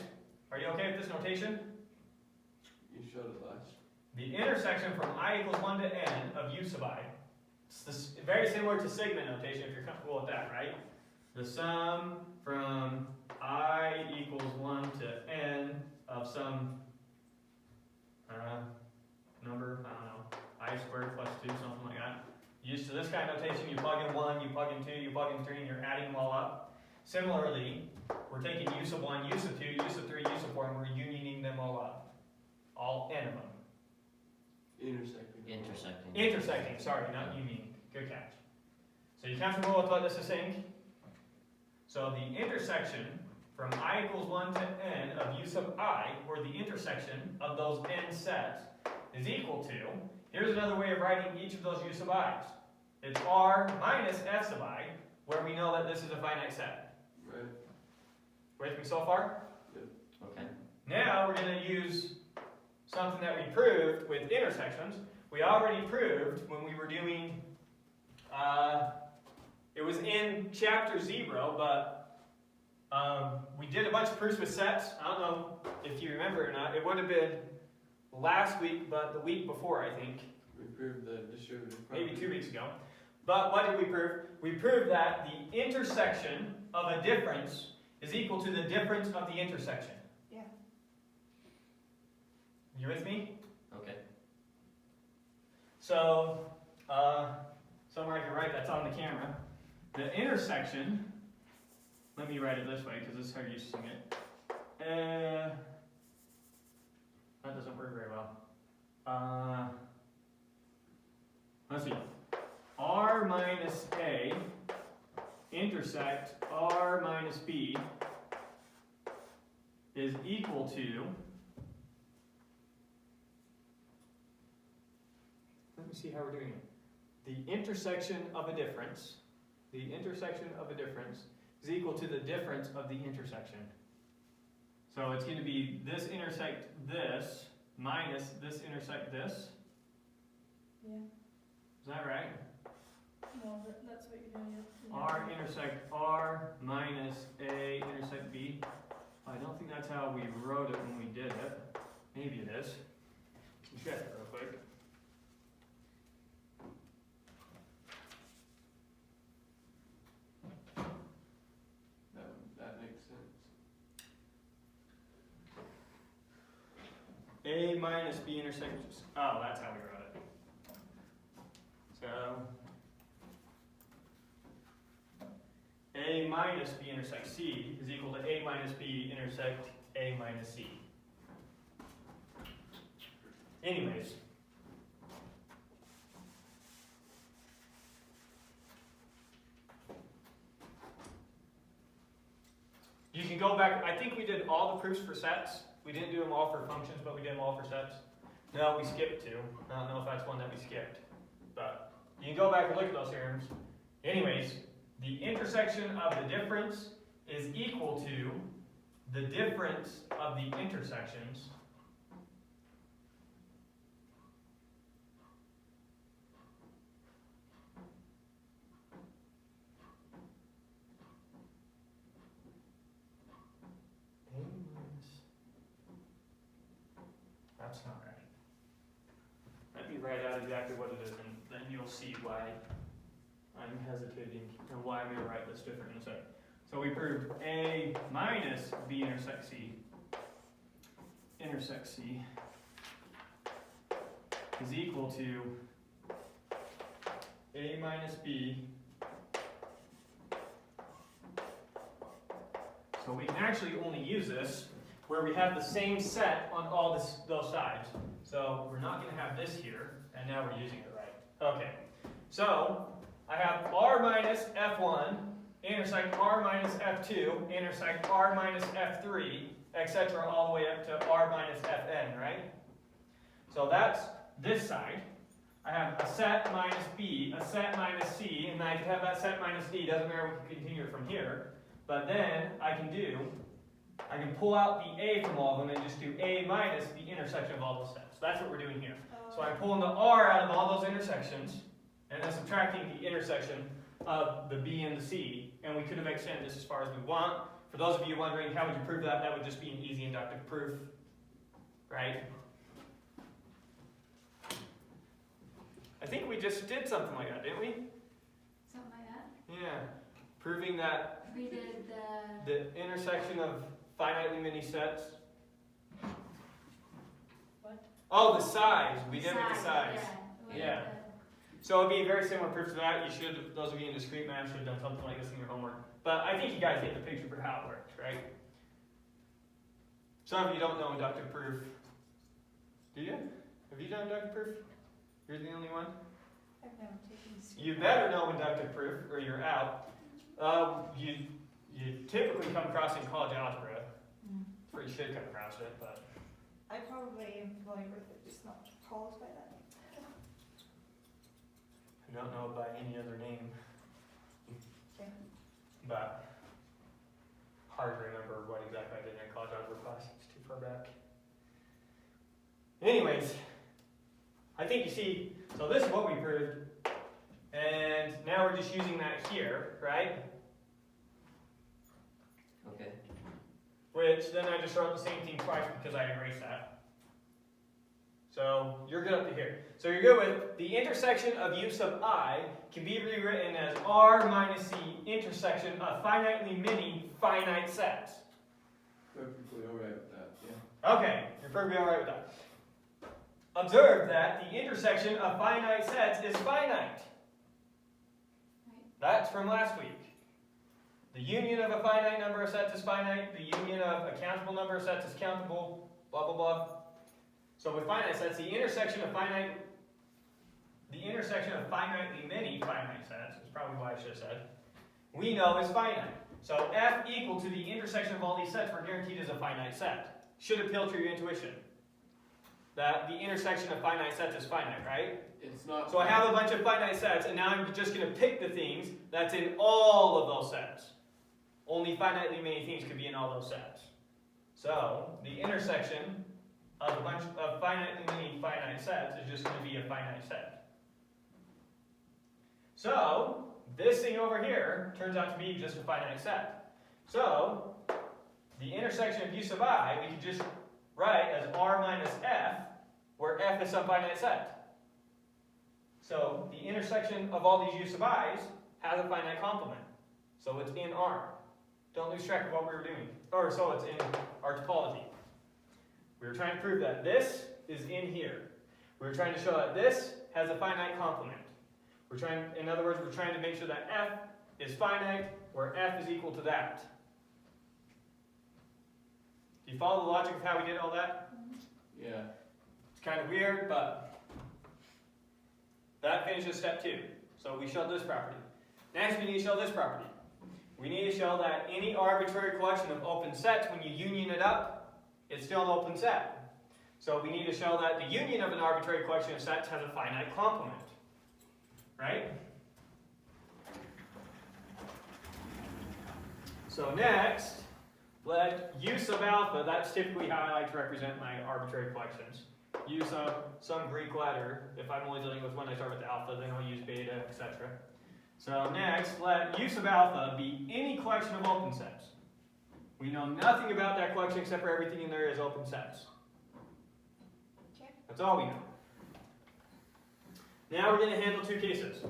are you okay with this notation? You showed it last. The intersection from I equals 1 to n of u sub I, it's very similar to sigma notation if you're comfortable with that, right? The sum from I equals 1 to n of some number, I don't know, I squared plus 2, something like that. Used to this kind of notation, you plug in 1, you plug in 2, you plug in 3, and you're adding them all up. Similarly, we're taking u sub 1, u sub 2, u sub 3, u sub 4, and we're unioning them all up. All n of them. Intersecting, sorry, not unioning. Good catch. So you comfortable with what this is saying? So the intersection from I equals 1 to n of u sub I, or the intersection of those n sets, is equal to, here's another way of writing each of those u sub i's. It's r minus f sub I, where we know that this is a finite set. Right. With me so far? Okay. Now we're going to use something that we proved with intersections. We already proved when we were doing, it was in chapter 0, but we did a bunch of proofs with sets. I don't know if you remember or not. It would have been last week, but the week before, I think. We proved the distributive property. Maybe 2 weeks ago. But what did we prove? We proved that the intersection of a difference is equal to the difference of the intersection. Yeah. You with me? Okay. So, somewhere I can write that's on the camera. The intersection, let me write it this way because this is how you're using it. That doesn't work very well. Let's see. R minus A intersect R minus B is equal to, let me see how we're doing it. The intersection of a difference, is equal to the difference of the intersection. So it's going to be this intersect this minus this intersect this. Yeah. Is that right? Well, that's what you're doing. R intersect R minus A intersect B. I don't think that's how we wrote it when we did it. Maybe it is. Check it real quick. That makes sense. A minus B intersect. Oh, that's how we wrote it. So A minus B intersect C is equal to A minus B intersect A minus C. Anyways. You can go back, I think we did all the proofs for sets. We didn't do them all for functions, but we did them all for sets. No, we skipped two. I don't know if that's one that we skipped. But you can go back and look at those theorems. Anyways, the intersection of the difference is equal to the difference of the intersections That's not right. Let me write out exactly what it is, and then you'll see why I'm hesitating and why I'm going to write this different in a second. So we proved A minus B intersect C is equal to A minus B. So we can actually only use this where we have the same set on all those sides. So we're not going to have this here, and now we're using it right. Okay, so I have R minus F1 intersect R minus F2 intersect R minus F3, etc. all the way up to R minus Fn, right? So that's this side. I have a set minus B, a set minus C, and I can have that set minus D. Doesn't matter, we can continue it from here. But then I can pull out the A from all of them and just do A minus the intersection of all those sets. That's what we're doing here. So I'm pulling the R out of all those intersections, and then subtracting the intersection of the B and the C, and we could have extended this as far as we want. For those of you wondering how would you prove that, that would just be an easy inductive proof, right? I think we just did something like that, didn't we? Something like that? Yeah. Proving that We did the intersection of finitely many sets. What? Oh, the size. We did with the size. Yeah. Yeah. So it'd be a very similar proof to that. You should, those of you in discrete math should have done something like this in your homework. But I think you guys get the picture for how it works, right? Some of you don't know inductive proof. Do you? Have you done inductive proof? You're the only one? I've never taken this. You better know inductive proof or you're out. You typically come across in college algebra. Or you should come across it, but I probably am familiar with it, just not called by that. I don't know it by any other name. Okay. But hard to remember what exactly I did in a college algebra class. It's too far back. Anyways, I think you see, so this is what we proved. And now we're just using that here, right? Okay. Which then I just wrote the same thing twice because I erased that. So you're good up to here. So you're good with the intersection of U sub I can be rewritten as R minus C intersection of finitely many finite sets. Perfectly alright with that, yeah. Okay, you're perfectly alright with that. Observe that the intersection of finite sets is finite. That's from last week. The union of a finite number of sets is finite. The union of a countable number of sets is countable. Blah, blah, blah. So with finite sets, the intersection of finitely many finite sets, is probably what I should have said, we know is finite. So F equal to the intersection of all these sets, we're guaranteed is a finite set. Should appeal to your intuition. That the intersection of finite sets is finite, right? It's not. So I have a bunch of finite sets, and now I'm just going to pick the things that's in all of those sets. Only finitely many things could be in all those sets. So the intersection of a bunch of finitely many finite sets is just going to be a finite set. So this thing over here turns out to be just a finite set. So the intersection of U sub I we could just write as R minus F, where F is some finite set. So the intersection of all these U sub i's has a finite complement. So it's in R. Don't lose track of what we were doing. Or so it's in our topology. We were trying to prove that this is in here. We were trying to show that this has a finite complement. In other words, we're trying to make sure that F is finite where f is equal to that. Do you follow the logic of how we did all that? Yeah. It's kind of weird, but that finishes step 2. So we showed this property. Next we need to show this property. We need to show that any arbitrary collection of open sets, when you union it up, it's still an open set. So we need to show that the union of an arbitrary collection of sets has a finite complement. Right? So next, let u sub alpha, that's typically how I like to represent my arbitrary collections. U sub some Greek letter. If I'm only dealing with one, I start with alpha, then I'll use beta, etc. So next, let u sub alpha be any collection of open sets. We know nothing about that collection except for everything in there is open sets. Okay. That's all we know. Now we're going to handle 2 cases.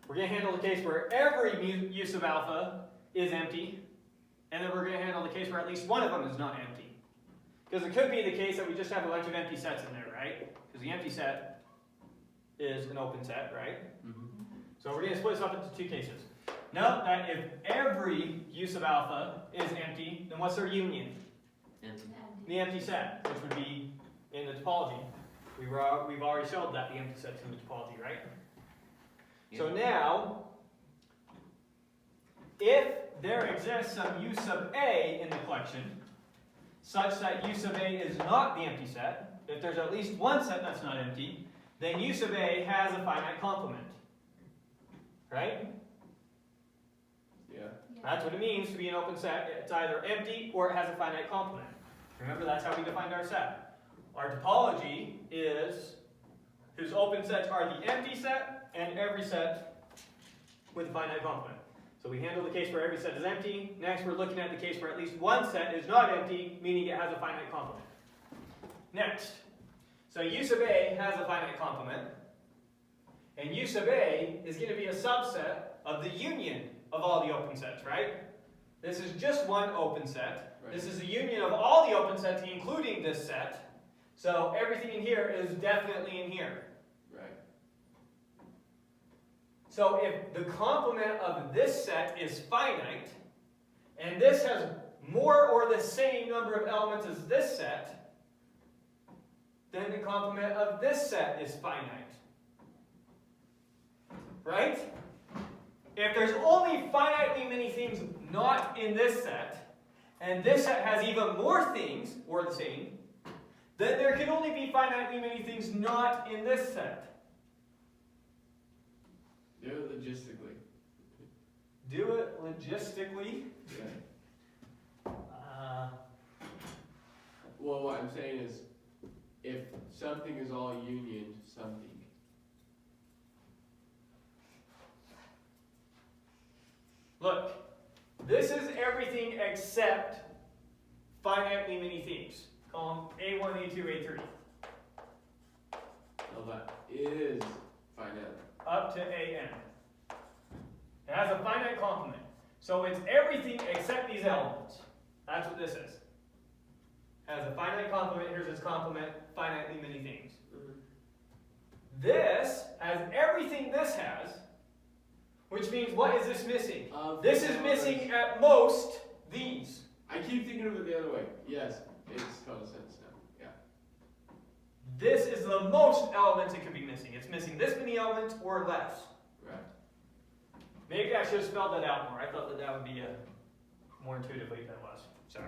We're going to handle the case where every u sub alpha is empty, and then we're going to handle the case where at least one of them is not empty. Because it could be the case that we just have a bunch of empty sets in there, right? Because the empty set is an open set, right? So we're going to split this up into 2 cases. Note that if every u sub alpha is empty, then what's their union? Empty. The empty set, which would be in the topology. We've already showed that the empty set's in the topology, right? So now, if there exists some u sub a in the collection, such that u sub a is not the empty set, if there's at least one set that's not empty, then u sub a has a finite complement. Right? Yeah. That's what it means to be an open set. It's either empty or it has a finite complement. Remember, that's how we defined our set. Our topology is whose open sets are the empty set and every set with a finite complement. So we handle the case where every set is empty. Next, we're looking at the case where at least one set is not empty, meaning it has a finite complement. Next, so u sub a has a finite complement, and u sub a is going to be a subset of the union of all the open sets, right? This is just one open set. Right. This is the union of all the open sets, including this set. So everything in here is definitely in here. Right. So if the complement of this set is finite, and this has more or the same number of elements as this set, then the complement of this set is finite. Right? If there's only finitely many things not in this set, and this set has even more things, or the same, then there can only be finitely many things not in this set. Do it logistically. Do it logistically. Yeah. Well, what I'm saying is, if something is all union something. Look, this is everything except finitely many things. Column A1, A2, A3. No, that is finite. Up to AN. It has a finite complement. So it's everything except these elements. That's what this is. Has a finite complement, here's its complement, finitely many things. This has everything this has, which means what is this missing? This is missing at most these. I keep thinking of it the other way. Yes, it's total sense now. Yeah. This is the most elements it could be missing. It's missing this many elements or less. Right. Maybe I should have spelled that out more. I thought that would be more intuitively than it was. Sorry.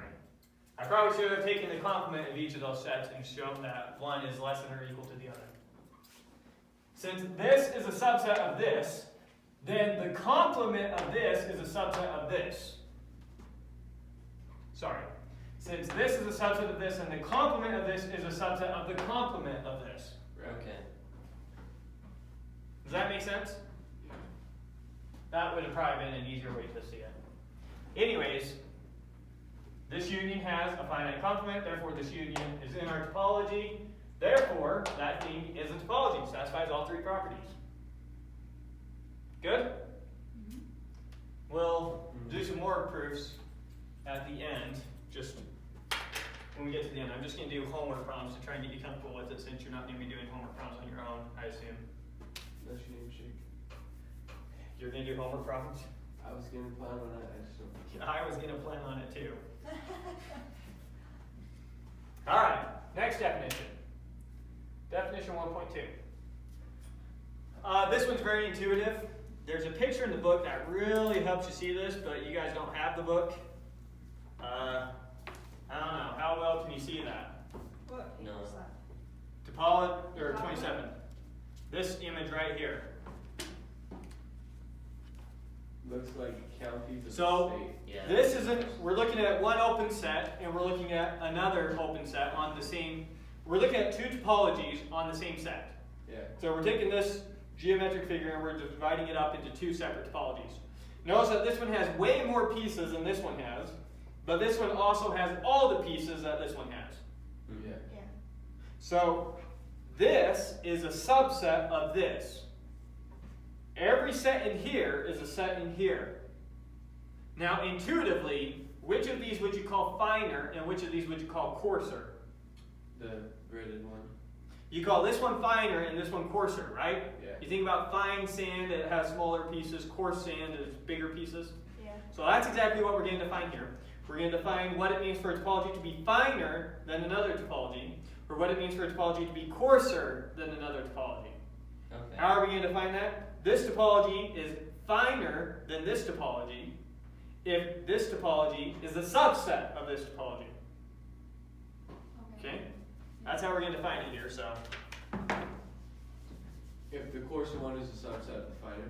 I probably should have taken the complement of each of those sets and shown that one is less than or equal to the other. Since this is a subset of this, then the complement of this is a subset of this. Sorry. Since this is a subset of this and the complement of this is a subset of the complement of this. Right. Okay. Does that make sense? Yeah. That would have probably been an easier way to see it. Anyways, this union has a finite complement, therefore this union is in our topology. Therefore, that thing is a topology, satisfies all 3 properties. Good? We'll do some more proofs at the end, just when we get to the end. I'm just going to do homework problems to try and get you comfortable with it since you're not going to be doing homework problems on your own, I assume. That's your name, Shake. You're going to do homework problems? I was gonna plan on it, I just don't. I was going to plan on it too. All right, next definition. Definition 1.2. This one's very intuitive. There's a picture in the book that really helps you see this, but you guys don't have the book. I don't know. How well can you see that? What No. is that? Topology, or 27. This image right here. Looks like counties of So, the state. Yeah. This isn't, we're looking at one open set, and we're looking at another open set on the same, we're looking at two topologies on the same set. Yeah. So we're taking this geometric figure and we're dividing it up into two separate topologies. Notice that this one has way more pieces than this one has, but this one also has all the pieces that this one has. Yeah. Yeah. So this is a subset of this. Every set in here is a set in here. Now intuitively, which of these would you call finer and which of these would you call coarser? The gridded one. You call this one finer and this one coarser, right? Yeah. You think about fine sand, it has smaller pieces, coarse sand is bigger pieces. Yeah. So that's exactly what we're going to define here. We're going to define what it means for a topology to be finer than another topology, or what it means for a topology to be coarser than another topology. Okay. How are we going to define that? This topology is finer than this topology if this topology is a subset of this topology. Okay? That's how we're going to define it here. So If the coarser one is a subset of the finer.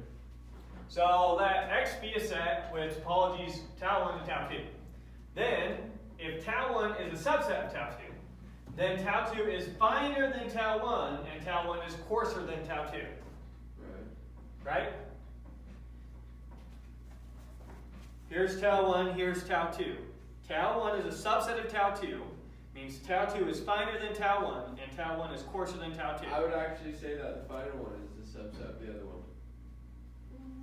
So let X be a set with topologies tau 1 to tau 2. Then, if tau 1 is a subset of tau 2, then tau 2 is finer than tau 1, and tau 1 is coarser than tau 2. Right. Right? Here's tau 1, here's tau 2. Tau 1 is a subset of tau 2, means tau 2 is finer than tau 1, and tau 1 is coarser than tau 2. I would actually say that the finer one is the subset of the other one.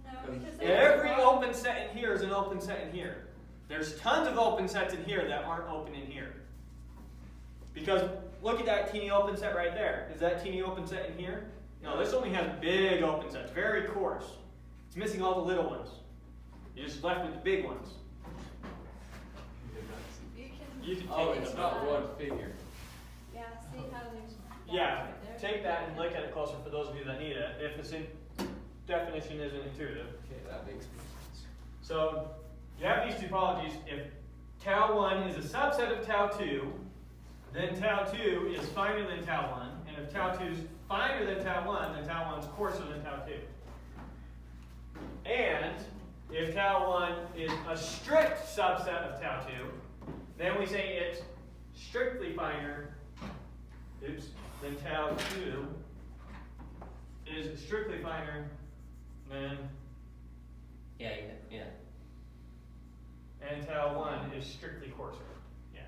No, because Every open set in here is an open set in here. There's tons of open sets in here that aren't open in here. Because look at that teeny open set right there. Is that teeny open set in here? No, this only has big open sets, very coarse. It's missing all the little ones. You're just left with the big ones. you can. You can Oh, take it's it. not one figure. Yeah. See how there's. Yeah, right there. take that and look at it closer for those of you that need it. If this definition isn't intuitive. Okay, that makes more sense. So you have these topologies. If tau 1 is a subset of tau 2, then tau 2 is finer than tau 1. And if tau 2 is finer than tau 1, then tau 1 is coarser than tau 2. And if tau 1 is a strict subset of tau 2, then we say it's strictly finer than tau 2 is strictly finer than, Yeah. and tau 1 is strictly coarser. Yeah.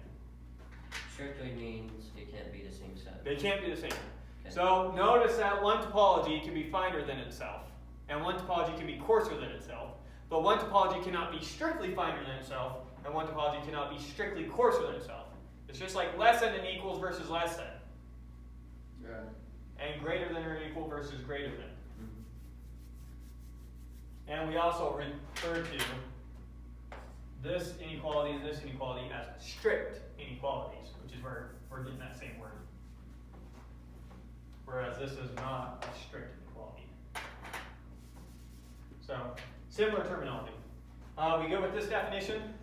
Strictly means it can't be the same set. They can't be the same. Okay. So notice that one topology can be finer than itself, and one topology can be coarser than itself, but one topology cannot be strictly finer than itself, and one topology cannot be strictly coarser than itself. It's just like less than and equals versus less than, Right. and greater than or equal versus greater than. Mhm. And we also refer to this inequality and this inequality as strict inequalities, which is where we're getting that same word. Whereas this is not a strict inequality. So, similar terminology. We go with this definition.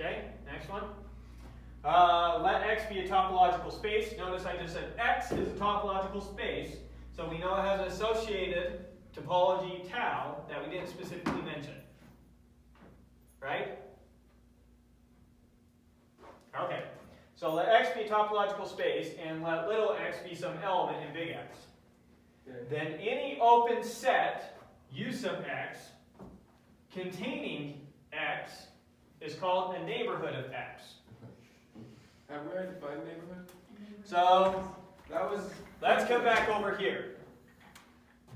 Okay, next one. Let X be a topological space. Notice I just said X is a topological space, so we know it has an associated topology tau that we didn't specifically mention. Right? Okay, so let X be a topological space and let little x be some element in big X. Okay. Then any open set U sub X containing X is called a neighborhood of X. Have we already defined neighborhood? So That was. let's come back over here.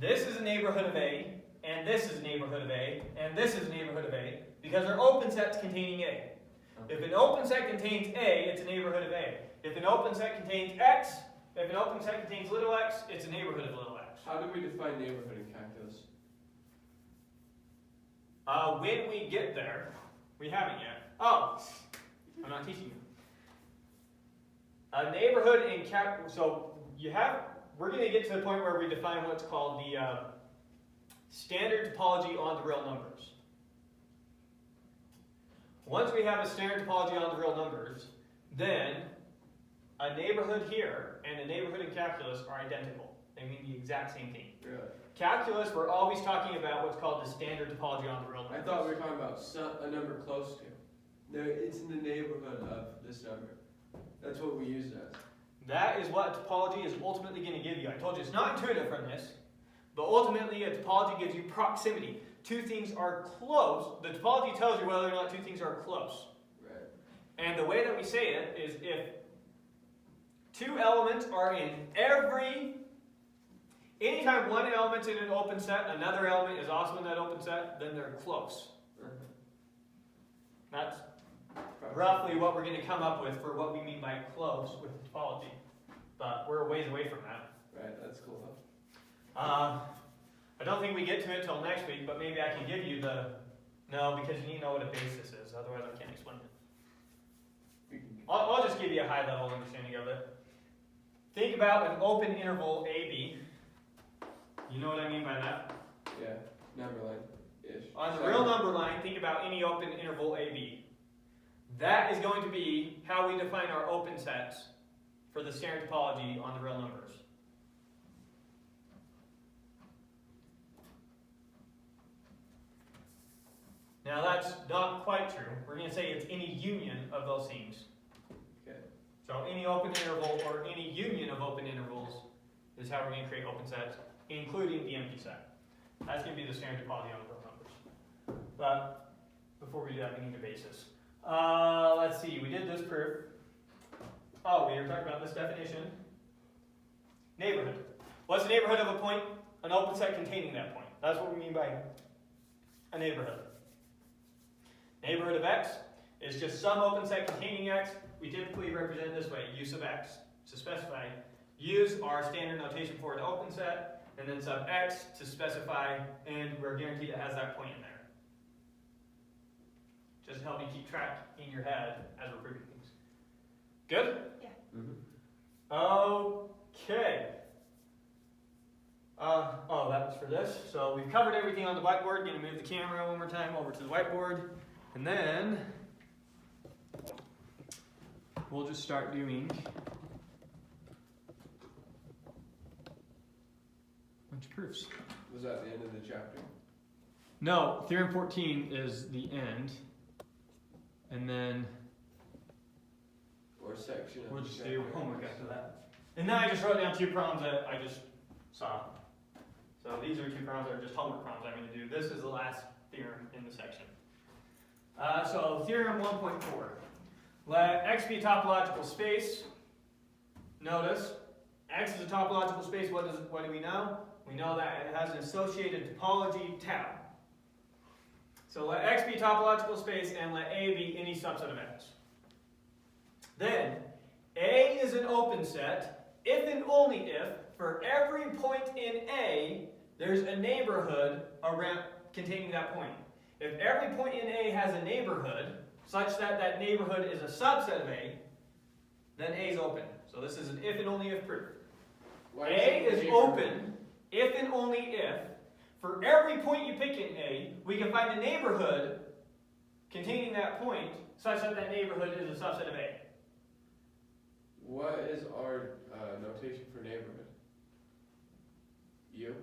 This is a neighborhood of A, and this is a neighborhood of A, and this is a neighborhood of A, because they're open sets containing A. If an open set contains A, it's a neighborhood of A. If an open set contains X, if an open set contains little x, it's a neighborhood of little x. calculus. How do we define neighborhood in calculus? When we get there, we haven't yet. Oh, I'm not teaching you. A neighborhood in so we're going to get to the point where we define what's called the standard topology on the real numbers. Once we have a standard topology on the real numbers, then a neighborhood here and a neighborhood in calculus are identical. They mean the exact same thing. Really? Calculus, we're always talking about what's called the standard topology on the real numbers. I thought we were talking about a number close to. No, it's in the neighborhood of this number. That's what we use it as. That is what topology is ultimately going to give you. I told you it's not intuitive from this, but ultimately a topology gives you proximity. Two things are close. The topology tells you whether or not two things are close. Right. And the way that we say it is if two elements are in anytime one element's in an open set, another element is also in that open set, then they're close. That's roughly what we're going to come up with for what we mean by close with topology. But we're a ways away from that. Right, that's cool. I don't think we get to it till next week, but maybe I can give you no, because you need to know what a basis is, otherwise I can't explain it. I'll just give you a high level understanding of it. Think about an open interval AB. You know what I mean by that? Yeah, number line-ish. On the real number line, think about any open interval AB. That is going to be how we define our open sets for the standard topology on the real numbers. Now that's not quite true. We're going to say it's any union of those things. Okay. So any open interval or any union of open intervals is how we're going to create open sets, including the empty set. That's going to be the standard topology on the real numbers. But before we do that, we need a basis. Let's see, we did this proof. Oh, we were talking about this definition. Neighborhood. What's the neighborhood of a point? An open set containing that point. That's what we mean by a neighborhood. Neighborhood of X is just some open set containing X. We typically represent it this way, use of X. To specify, use our standard notation for an open set, and then sub X to specify, and we're guaranteed it has that point in there. Just help you keep track in your head as we're proving things. Good? Yeah. Okay. That was for this. So we've covered everything on the whiteboard. Going to move the camera one more time over to the whiteboard. And then we'll just start doing a bunch of proofs. Was that the end of the chapter? No, theorem 14 is the end. And then Or section of we'll the just chapter? do homework after that. And then I just wrote down 2 problems that I just saw. So these are 2 problems that are just homework problems I'm going to do. This is the last theorem in the section. So theorem 1.4. Let X be a topological space. Notice, X is a topological space. What do we know? We know that it has an associated topology tau. So let X be a topological space and let A be any subset of X. Then, A is an open set if and only if, for every point in A, there's a neighborhood around containing that point. If every point in A has a neighborhood, such that that neighborhood is a subset of A, then A is open. So this is an if and only if proof. Why A it is neighborhood? open if and only if, for every point you pick in A, we can find a neighborhood containing that point, such that that neighborhood is a subset of A. What is our notation for neighborhood? U?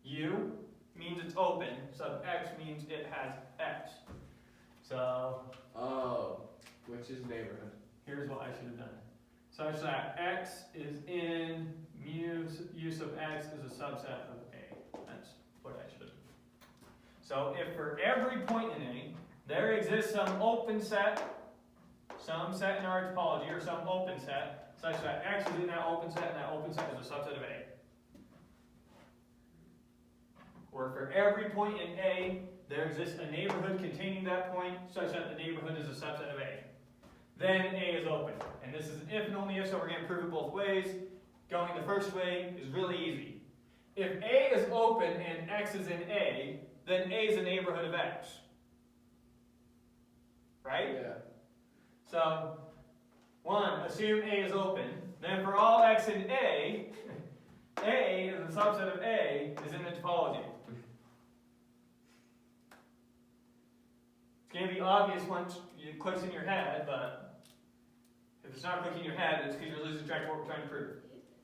U means it's open, sub X means it has X. So Oh, which is neighborhood? here's what I should have done. Such that X is in mu use of X is a subset of A. That's what I should have done. So if for every point in A, there exists some open set, some set in our topology, or some open set, such that X is in that open set, and that open set is a subset of A. Or for every point in A, there exists a neighborhood containing that point, such that the neighborhood is a subset of A. Then A is open. And this is an if and only if, so we're going to prove it both ways. Going the first way is really easy. if A is open and X is in A, then A is a neighborhood of X. Right? Yeah. So, 1, assume A is open. Then for all X in A is a subset of A is in the topology. It's going to be obvious once it clicks in your head, but if it's not clicking in your head, it's because you're losing track of what we're trying to prove.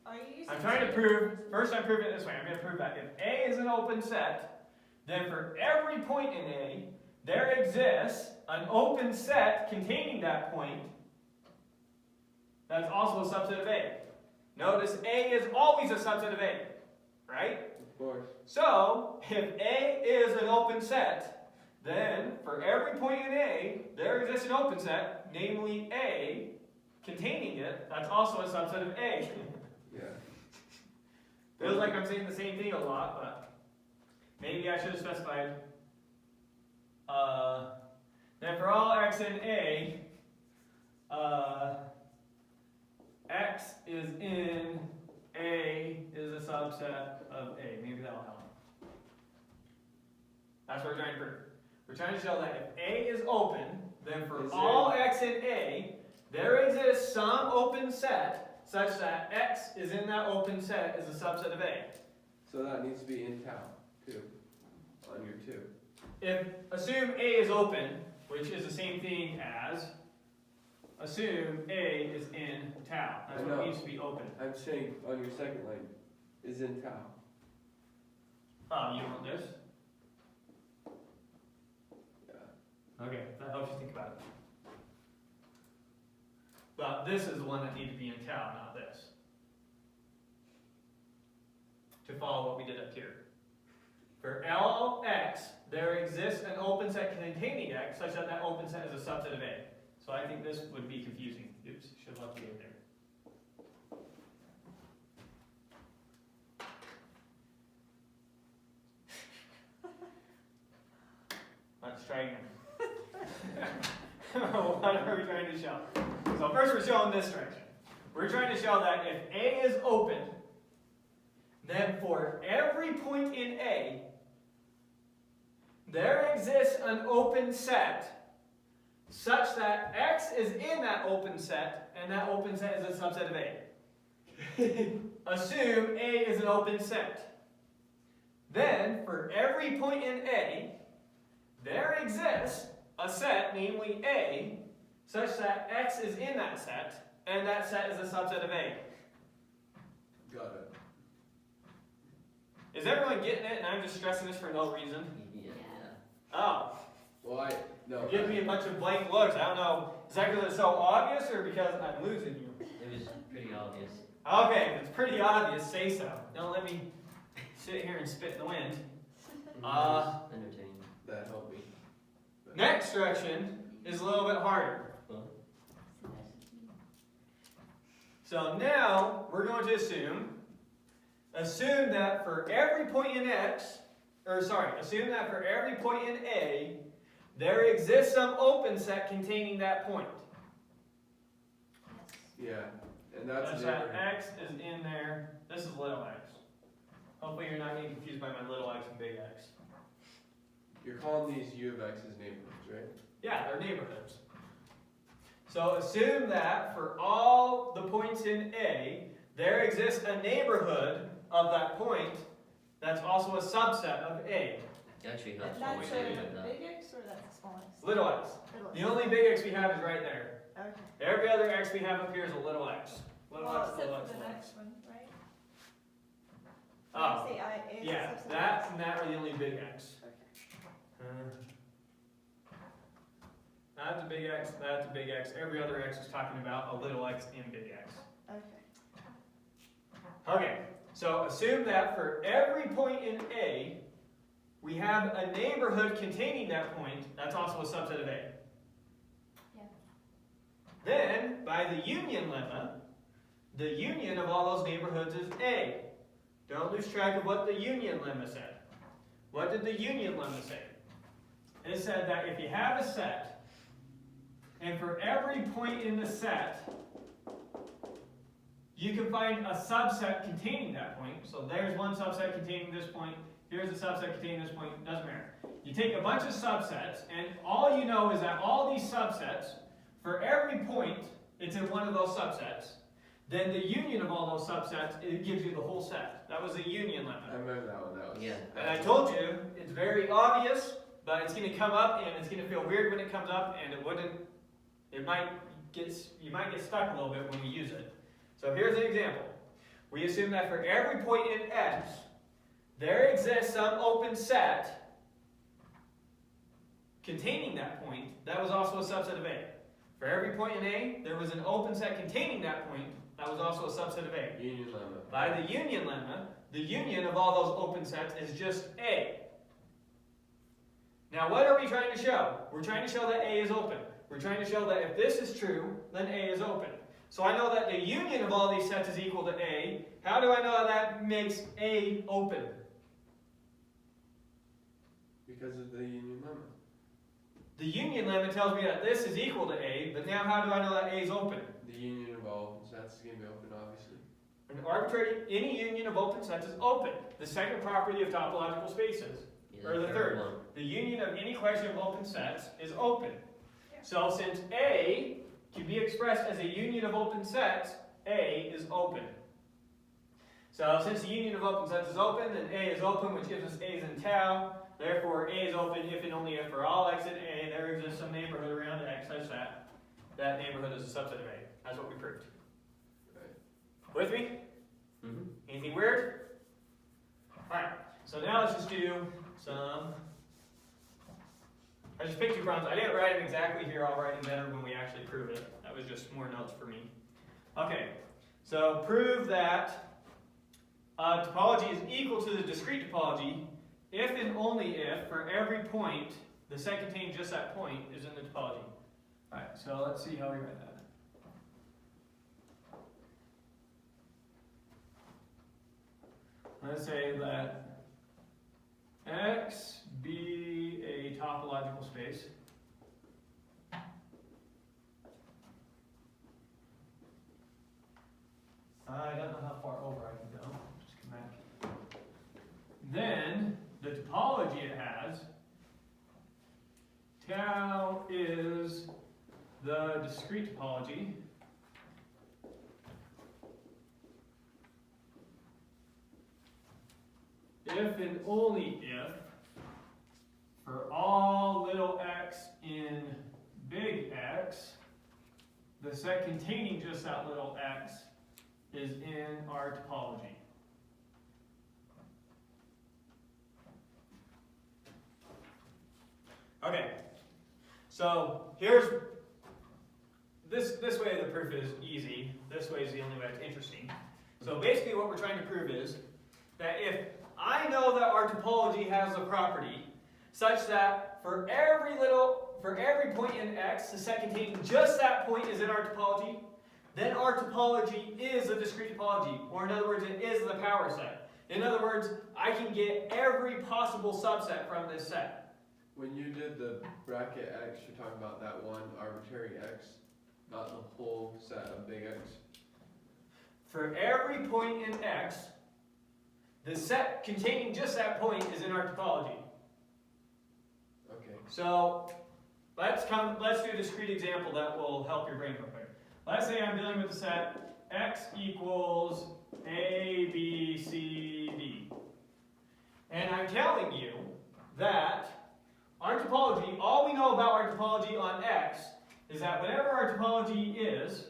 Are you using I'm trying to prove, first I'm proving it this way, I'm going to prove that if A is an open set, then for every point in A, there exists an open set containing that point that's also a subset of A. Notice A is always a subset of A, right? Of course. So, if A is an open set, then for every point in A, there exists an open set, namely A, containing it, that's also a subset of A. Yeah. Feels like I'm saying the same thing a lot, but maybe I should have specified. Then for all X in A, X is in A is a subset of A. Maybe that'll help. That's what we're trying to prove. We're trying to show that if A is open, then for all X in A, there exists some open set such that X is in that open set is a subset of A. So that needs to be in tau, too, on your 2. If assume A is open, which is the same thing as assume A is in tau. That's what needs to be open. I'm saying on your second line is in tau. You want this? Yeah. Okay, that helps you think about it. But this is the one that needs to be in tau, not this. To follow what we did up here. For Lx, there exists an open set containing X such that that open set is a subset of A. So I think this would be confusing. Oops, should have left it in there. Let's try again. What are we trying to show? So first we're showing this direction. We're trying to show that if A is open, then for every point in A, there exists an open set such that X is in that open set, and that open set is a subset of A. Assume A is an open set. Then, for every point in A, there exists a set, namely A, such that X is in that set, and that set is a subset of A. Got it. Is everyone getting it, and I'm just stressing this for no reason? Yeah. Oh. Well, no. You're giving me a bunch of blank looks. I don't know. Is that because it's so obvious or because I'm losing you? It was pretty obvious. Okay, if it's pretty obvious, say so. Don't let me sit here and spit in the wind. Entertaining. That helped me. Next direction is a little bit harder. So now we're going to assume that for every point in assume that for every point in A, there exists some open set containing that point. Yeah, and that's Such that X is in there. This is little x. Hopefully you're not getting confused by my little x and big X. You're calling these U of X's neighborhoods, right? Yeah, they're neighborhoods. So assume that for all the points in A, there exists a neighborhood of that point that's also a subset of A. It actually helps when That's we're doing a that. big X or that's the small X? Little x. Little The only big X we have is right there. Okay. Every other X we have up here is a little x. Little Well, x, except little for x, the little x. next one, right? Oh, Say I is yeah, subset of that X. and that are the only big X. Okay. That's a big X, that's a big X. Every other X is talking about a little x and big X. Okay. Okay, so assume that for every point in A, we have a neighborhood containing that point that's also a subset of A. Yeah. Then, by the union lemma, the union of all those neighborhoods is A. Don't lose track of what the union lemma said. What did the union lemma say? It said that if you have a set, and for every point in the set, you can find a subset containing that point. So there's one subset containing this point, here's a subset containing this point, doesn't matter. You take a bunch of subsets, and all you know is that all these subsets, for every point, it's in one of those subsets. Then the union of all those subsets, it gives you the whole set. That was the union limit. I remember that one. That was. Yeah. And I told you, it's very obvious, but it's going to come up, and it's going to feel weird when it comes up, and you might get stuck a little bit when we use it. So here's an example. We assume that for every point in X, there exists some open set containing that point that was also a subset of A. For every point in A, there was an open set containing that point that was also a subset of A. Union lemma. By the union lemma, the union of all those open sets is just A. Now what are we trying to show? We're trying to show that A is open. We're trying to show that if this is true, then A is open. So I know that the union of all these sets is equal to A. How do I know that makes A open? Because of the union lemma. The union lemma tells me that this is equal to A, but now how do I know that A is open? The union of all sets is going to be open, obviously. Any union of open sets is open. The second property of topological spaces. Yeah, Or the third. one. The union of any collection of open sets is open. Yeah. So since A can be expressed as a union of open sets, A is open. So since the union of open sets is open, then A is open, which gives us A's in tau. Therefore, A is open if and only if for all X in A, there exists some neighborhood around X such that that neighborhood is a subset of A. That's what we proved. Right. With me? Mm-hmm. Anything weird? Alright, so now let's just do some. I just picked 2 problems. I didn't write them exactly here. I'll write them better when we actually prove it. That was just more notes for me. Okay, so prove that topology is equal to the discrete topology if and only if, for every point, the set containing just that point is in the topology. Alright, so let's see how we write that. Let's say that X be a topological space. I don't know how far over I can go. Just come back. Then the topology it has, tau is the discrete topology. If and only if, for all little x in big X, the set containing just that little x is in our topology. Okay, so here's, this way the proof is easy, this way is the only way it's interesting. So basically what we're trying to prove is that if I know that our topology has a property such that for every point in X, the set containing just that point is in our topology, then our topology is a discrete topology, or in other words, it is the power set. In other words, I can get every possible subset from this set. When you did the bracket X, you're talking about that one arbitrary X, not the whole set of big X. For every point in X, the set containing just that point is in our topology. Okay. So let's do a discrete example that will help your brain real quick. Let's say I'm dealing with the set X equals A, B, C, D. And I'm telling you that our topology, all we know about our topology on X is that whatever our topology is,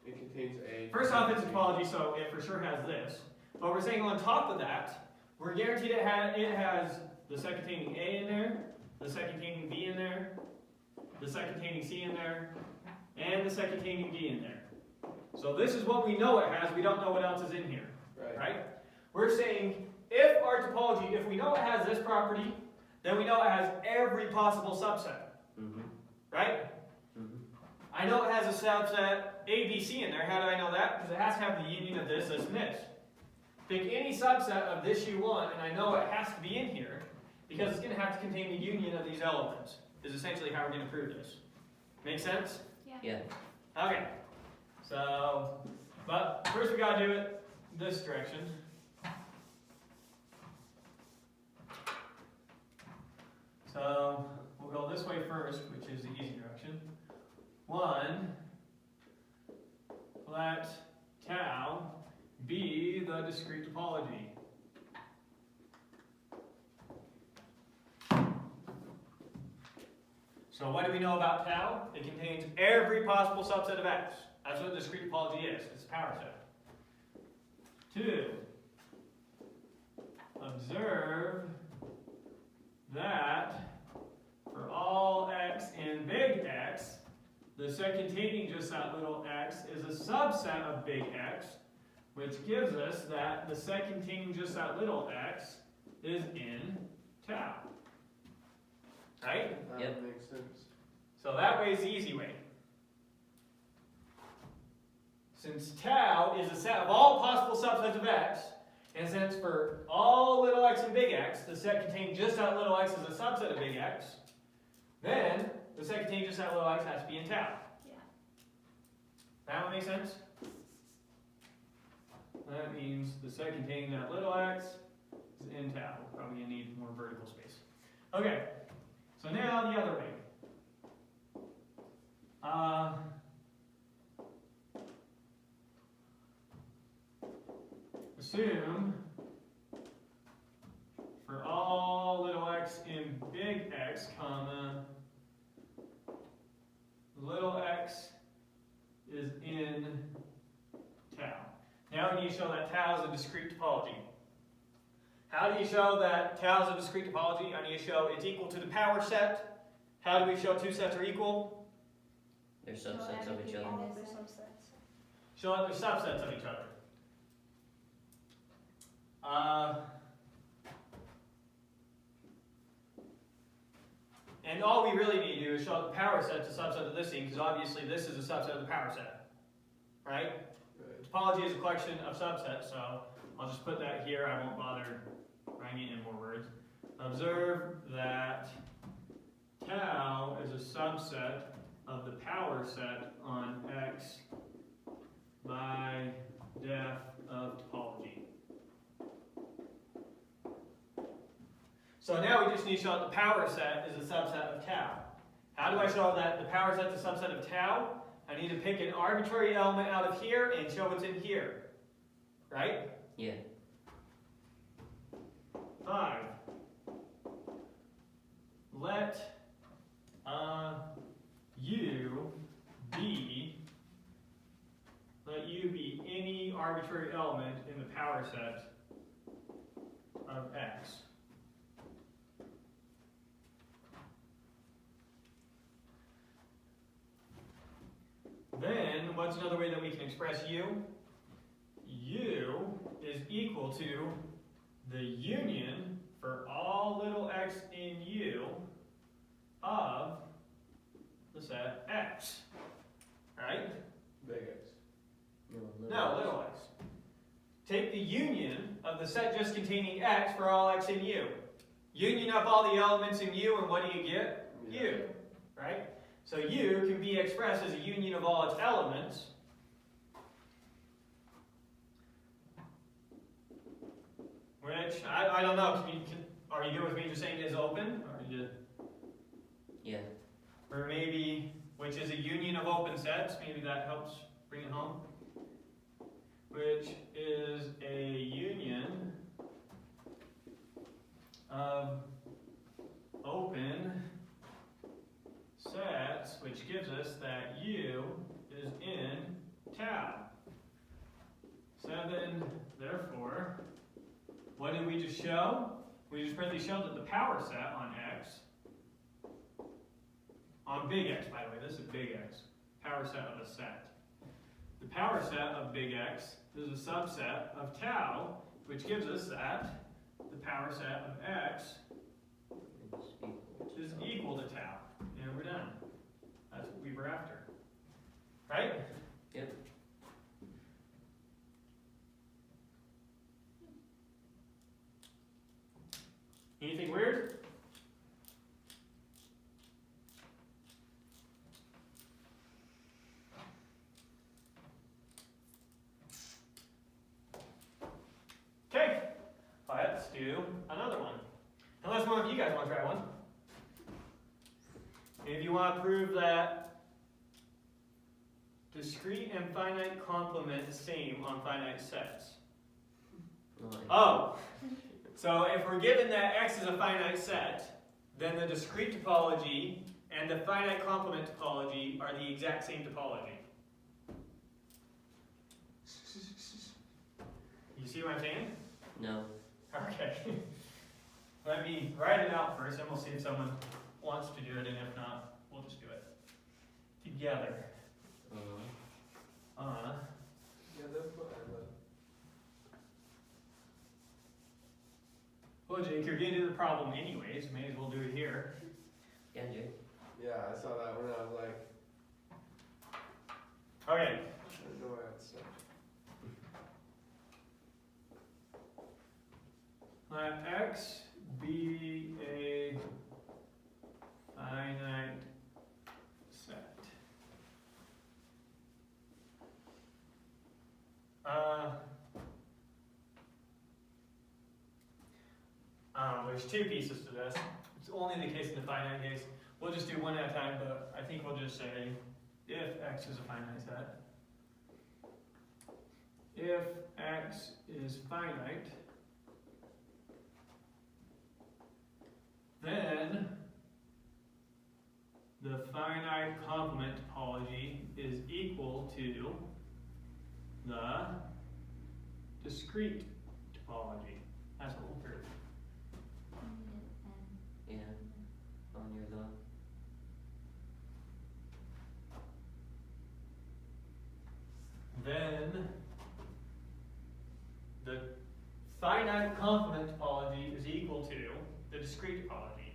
It contains A. first off it's a topology, so it for sure has this. But we're saying on top of that, we're guaranteed it has the set containing A in there, the set containing B in there, the set containing C in there, and the set containing D in there. So this is what we know it has, we don't know what else is in here, right? We're saying if our topology, if we know it has this property, then we know it has every possible subset, Mm-hmm. right? Mm-hmm. I know it has a subset A, B, C in there. How do I know that? Because it has to have the union of this, this, and this. Pick any subset of this you want, and I know it has to be in here, because it's going to have to contain the union of these elements, is essentially how we're going to prove this. Make sense? Yeah. Okay. So, But first we gotta do it this direction. So we'll go this way first, which is the easy direction. 1, let tau be the discrete topology. So what do we know about tau? It contains every possible subset of x. That's what discrete topology is. It's a power set. 2, observe that for all x in big X, the set containing just that little x is a subset of big X, which gives us that the set containing just that little x is in tau. Right? That Yep. makes sense. So that way is the easy way. Since tau is a set of all possible subsets of x, and since for all little x in big X, the set containing just that little x is a subset of big X, then the set containing just that little x has to be in tau. Yeah. That one make sense? That means the set containing that little x is in tau. We're probably going to need more vertical space. Okay, so now the other way. Assume for all little x in big X, comma, little x is in tau. Now we need to show that tau is a discrete topology. How do you show that tau is a discrete topology? I need to show it's equal to the power set. How do we show two sets are equal? They're subsets of each other. All of the subsets. Show that they're subsets of each other. And all we really need to do is show that the power set's a subset of this thing, because obviously this is a subset of the power set. Right? Right. Topology is a collection of subsets, so I'll just put that here. I won't bother writing it in more words. Observe that tau is a subset of the power set on X by def of topology. So now we just need to show that the power set is a subset of tau. How do I show that the power set is a subset of tau? I need to pick an arbitrary element out of here and show what's in here. Right? Yeah. 5. Let u be any arbitrary element in the power set of X. Then, what's another way that we can express u? U is equal to the union for all little x in u of the set X. Right? Big X. No, little x. Take the union of the set just containing X for all x in u. Union up all the elements in u, and what do you get? Yeah. U. Right? So u can be expressed as a union of all its elements. Which, I don't know, are you good with me just saying it is open? Or you, Yeah. or maybe, which is a union of open sets, maybe that helps bring it home. Which is a union of open sets, which gives us that u is in tau. 7, therefore, what did we just show? We just simply showed that the power set on X, on big X, by the way, this is big X, power set of a set. The power set of big X is a subset of tau, which gives us that the power set of X is equal to tau. And we're done. That's what we were after. Right? Yep. Anything weird? do another one. Unless one of you guys want to try one. If you want to prove that discrete and finite complement the same on finite sets. Oh, so if we're given that X is a finite set, then the discrete topology and the finite complement topology are the exact same topology. You see what I'm saying? No. Okay. Let me write it out first, and we'll see if someone wants to do it, and if not, we'll just do it together. Well, Jake, you're getting to the problem anyways. May as well do it here. Yeah, Jake. Yeah, I saw that one. I was like, Okay. I don't know where I'd start. Let X be a finite set. There's two pieces to this. It's only the case in the finite case. We'll just do one at a time, but I think we'll just say if X is a finite set. If X is finite, then the finite complement topology is equal to the discrete topology. That's what we'll prove. Yeah. On your the. Then the finite complement topology is equal to the discrete topology.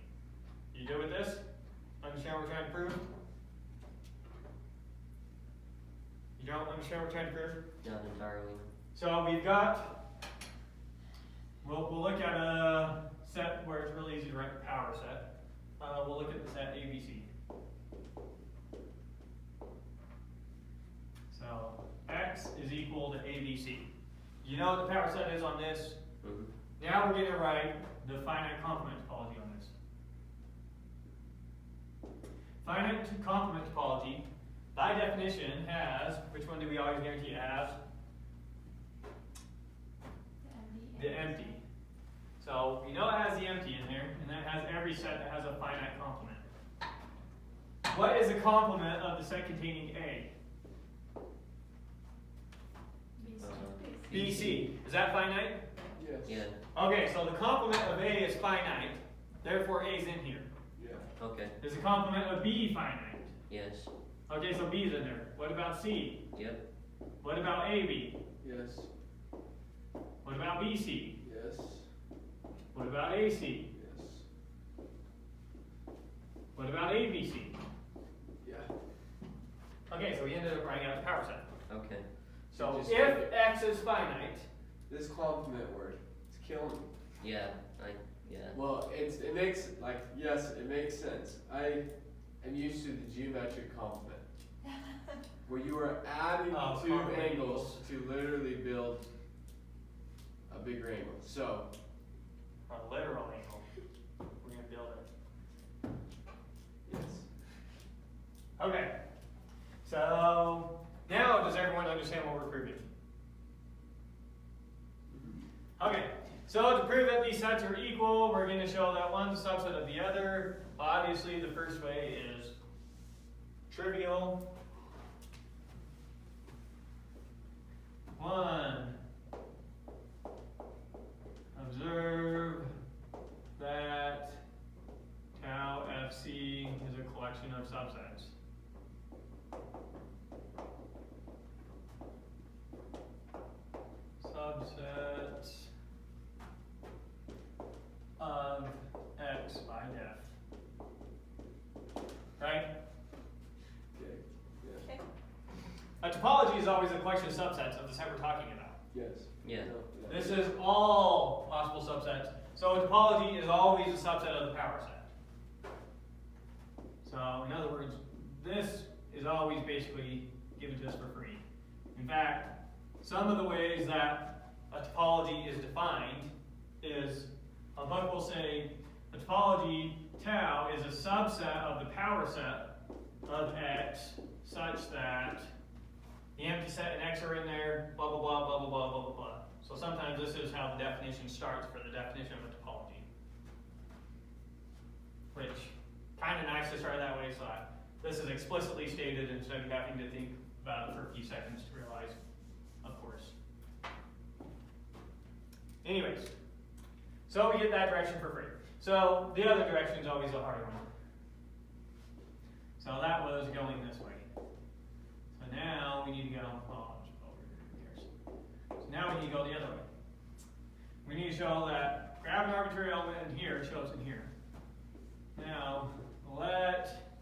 You good with this? Understand what we're trying to prove? You don't understand what we're trying to prove? Not entirely. So we've got, we'll look at a set where it's really easy to write the power set. We'll look at the set ABC. So X is equal to ABC. You know what the power set is on this? Mm-hmm. Now we're going to write the finite complement topology on this. Finite complement topology, by definition, has, which one do we always guarantee it has? The empty. So we know it has the empty in there, and that has every set that has a finite complement. What is the complement of the set containing A? BC. Is that finite? Yes. Yeah. Okay, so the complement of A is finite, therefore A is in here. Yeah. Okay. Is the complement of B finite? Yes. Okay, so B is in there. What about C? Yep. What about AB? Yes. What about BC? Yes. What about AC? Yes. What about ABC? Yeah. Okay, so we ended up writing out the power set. Okay. So Just if X is finite, This complement word, it's killing me. Yeah. Yeah. Well, it makes, like, yes, it makes sense. I am used to the geometric complement, where you are adding Oh, two complement angles to literally build a bigger angle. So, a literal angle, we're going to build it. yes. Okay, so now does everyone understand what we're proving? Okay, so to prove that these sets are equal, we're going to show that one's a subset of the other. Obviously, the first way is trivial. One, observe that tau FC is a collection of subsets. Subset of X by def. Right? Okay. Yeah. Okay. A topology is always a collection of subsets of the set we're talking about. Yes. Yeah. No, yeah. This is all possible subsets. So a topology is always a subset of the power set. So in other words, this is always basically given to us for free. In fact, some of the ways that a topology is defined is a book will say the topology tau is a subset of the power set of X such that the empty set and X are in there, blah, blah, blah, blah, blah, blah, blah, blah, blah. So sometimes this is how the definition starts for the definition of a topology. Which, kind of nice to start that way, so this is explicitly stated instead of having to think about it for a few seconds to realize, of course. Anyways, so we get that direction for free. So the other direction is always the harder one. So that was going this way. So now we need to go, oh, who cares? So now we need to go the other way. We need to show that grab an arbitrary element in here, shows in here. Now, let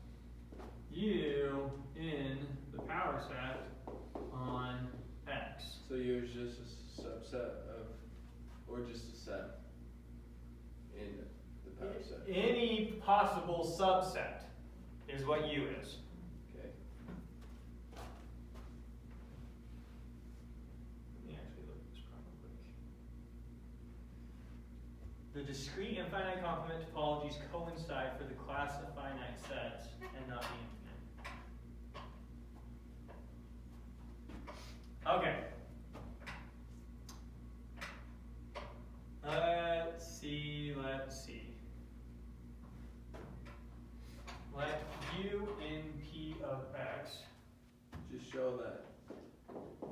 U in the power set on X. So U is just a subset of, or just a set in the power set. Any possible subset is what U is. Okay. Let me actually look at this problem quick. The discrete and finite complement topologies coincide for the class of finite sets and not the infinite. Okay. Let's see. Let U in P of X, Just show that.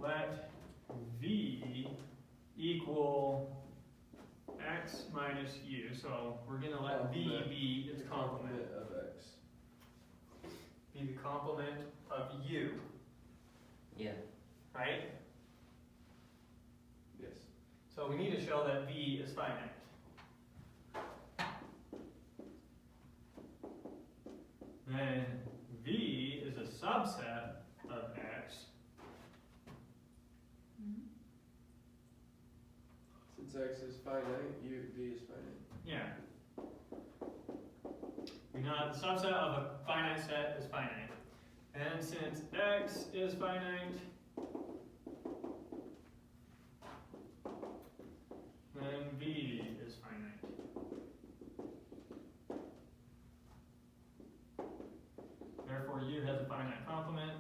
let V equal X minus U. So we're going to let V be its complement. of X. Be the complement of U, Yeah. right? Yes. So we need to show that V is finite. Then V is a subset of X. Since X is finite, V is finite. Yeah. We know that the subset of a finite set is finite. And since X is finite, then V is finite. Therefore, U has a finite complement.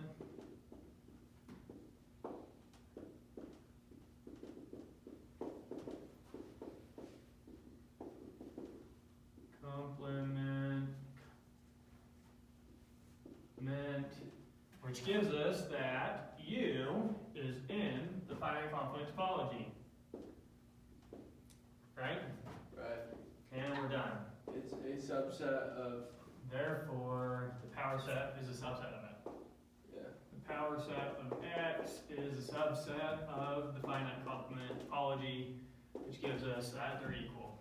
Which gives us that U is in the finite complement topology. Right? Right. And we're done. It's a subset of. Therefore, the power set is a subset of it. Yeah. The power set of X is a subset of the finite complement topology, which gives us that they're equal.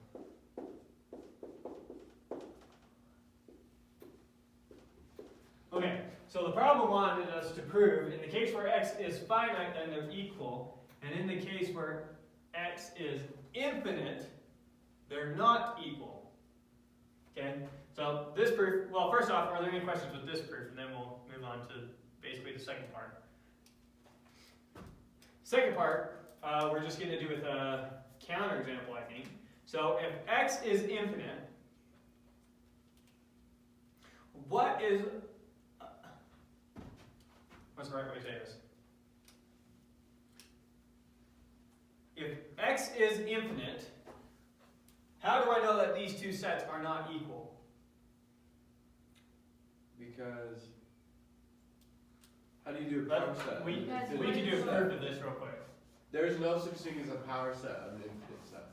Okay, so the problem wanted us to prove in the case where X is finite, then they're equal, and in the case where X is infinite, they're not equal. Okay, so this proof, well, first off, are there any questions with this proof? And then we'll move on to basically the second part. Second part, we're just going to do with a counterexample, I think. So if X is infinite, what is, what's the right way to say this? If X is infinite, how do I know that these two sets are not equal? Because how do you do a power set? We Because can do a proof of this real quick. There's no such thing as a power set of an infinite set.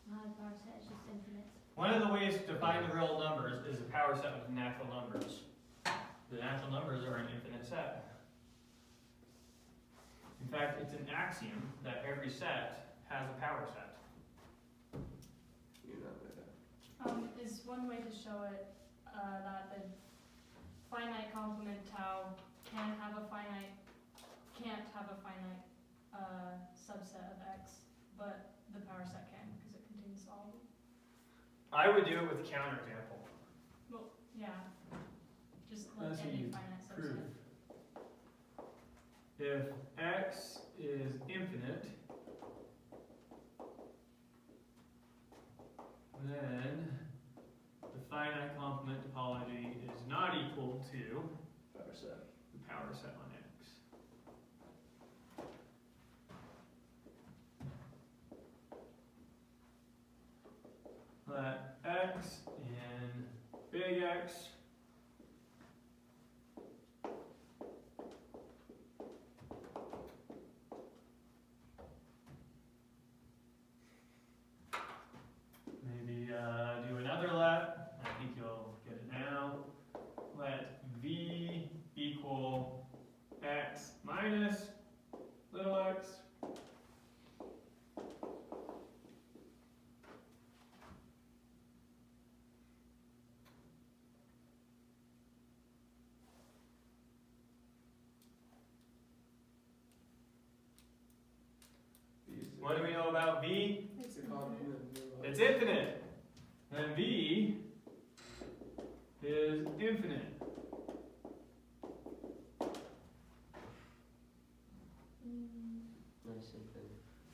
Not a power set, it's just infinite. One of the ways to find the real numbers is a power set with natural numbers. The natural numbers are an infinite set. In fact, it's an axiom that every set has a power set. You know that. Is one way to show it that the finite complement tau can't have a finite subset of X, but the power set can because it contains all of them. I would do it with a counterexample. Well, yeah, just like That's any you finite prove. subset. If X is infinite, set on X. Let X in big X maybe do another let. I think you'll get it now. Let V equal X minus little x. What do we know about V? It's a complement. It's infinite. Then V is infinite. Nice and thin.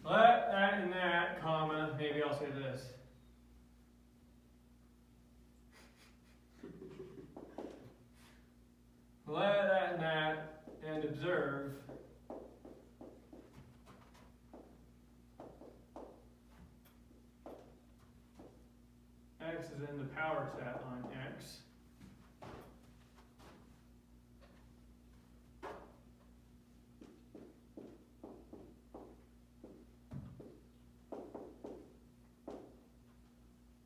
Let that and that, comma, maybe I'll say this. Let that and that, and observe X is in the power set on X.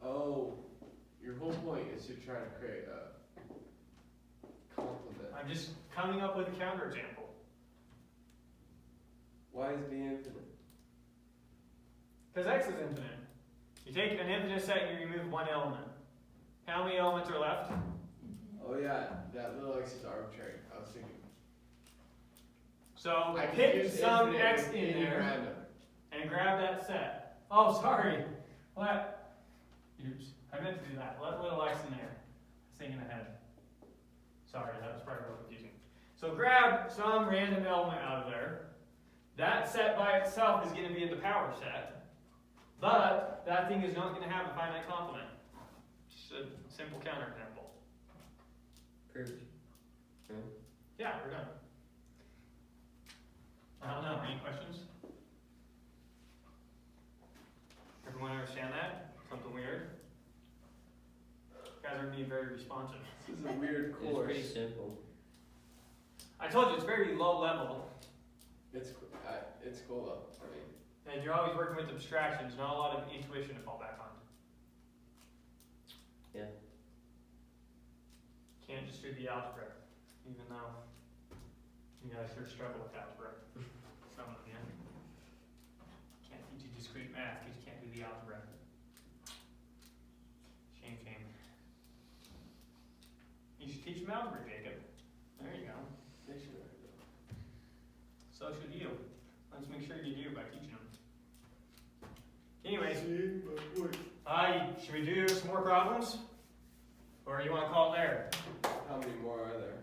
Oh, your whole point is to try to create a complement. I'm just coming up with a counterexample. Why is V infinite? Because X is infinite. You take an infinite set and you remove one element. How many elements are left? Oh yeah, that little x is arbitrary. I was thinking. So I can pick use some infinite X with in any there random. and grab that set. Oh, sorry. What? Oops. I meant to do that. Let little x in there. Thinking ahead. Sorry, that was probably real confusing. So grab some random element out of there. That set by itself is going to be in the power set. But that thing is not going to have a finite complement. Just a simple counterexample. Proved. No? Yeah, we're done. I don't know. Any questions? Everyone understand that? Something weird? You guys are being very responsive. This is a weird It's course. pretty simple. I told you it's very low level, It's cool though. I mean, and you're always working with abstractions, not a lot of intuition to fall back on. Yeah. Can't just do the algebra, even though you guys sure struggle with algebra. Some of you. Can't teach you discrete math because you can't do the algebra. Shame, shame. You should teach them algebra, Jacob. There you go. they should already know. So should you. Let's make sure you do by teaching them. Anyways, should we do some more problems? Or you want to call it there? How many more are there?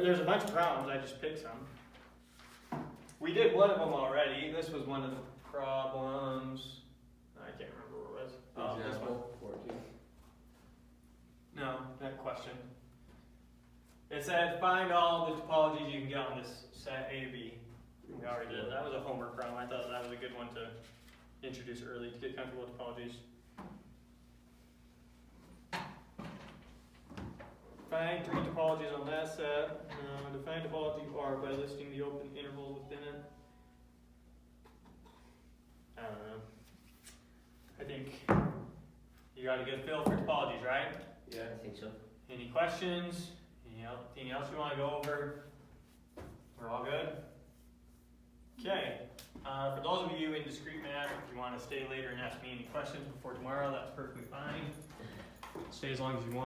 There's a bunch of problems, I just picked some. We did one of them already. This was one of the problems. I can't remember what it was. Oh, this one. Example 14. No, that question. It said find all the topologies you can get on this set A to B. We already did. That was a homework problem. I thought that was a good one to introduce early to get comfortable with topologies. Find three topologies on that set. Define topology R by listing the open intervals within it. I don't know. I think you got a good feel for topologies, right? Yeah. I think so. Any questions? Anything else you want to go over? We're all good? Okay. For those of you in discrete math, if you want to stay later and ask me any questions before tomorrow, that's perfectly fine. Stay as long as you want.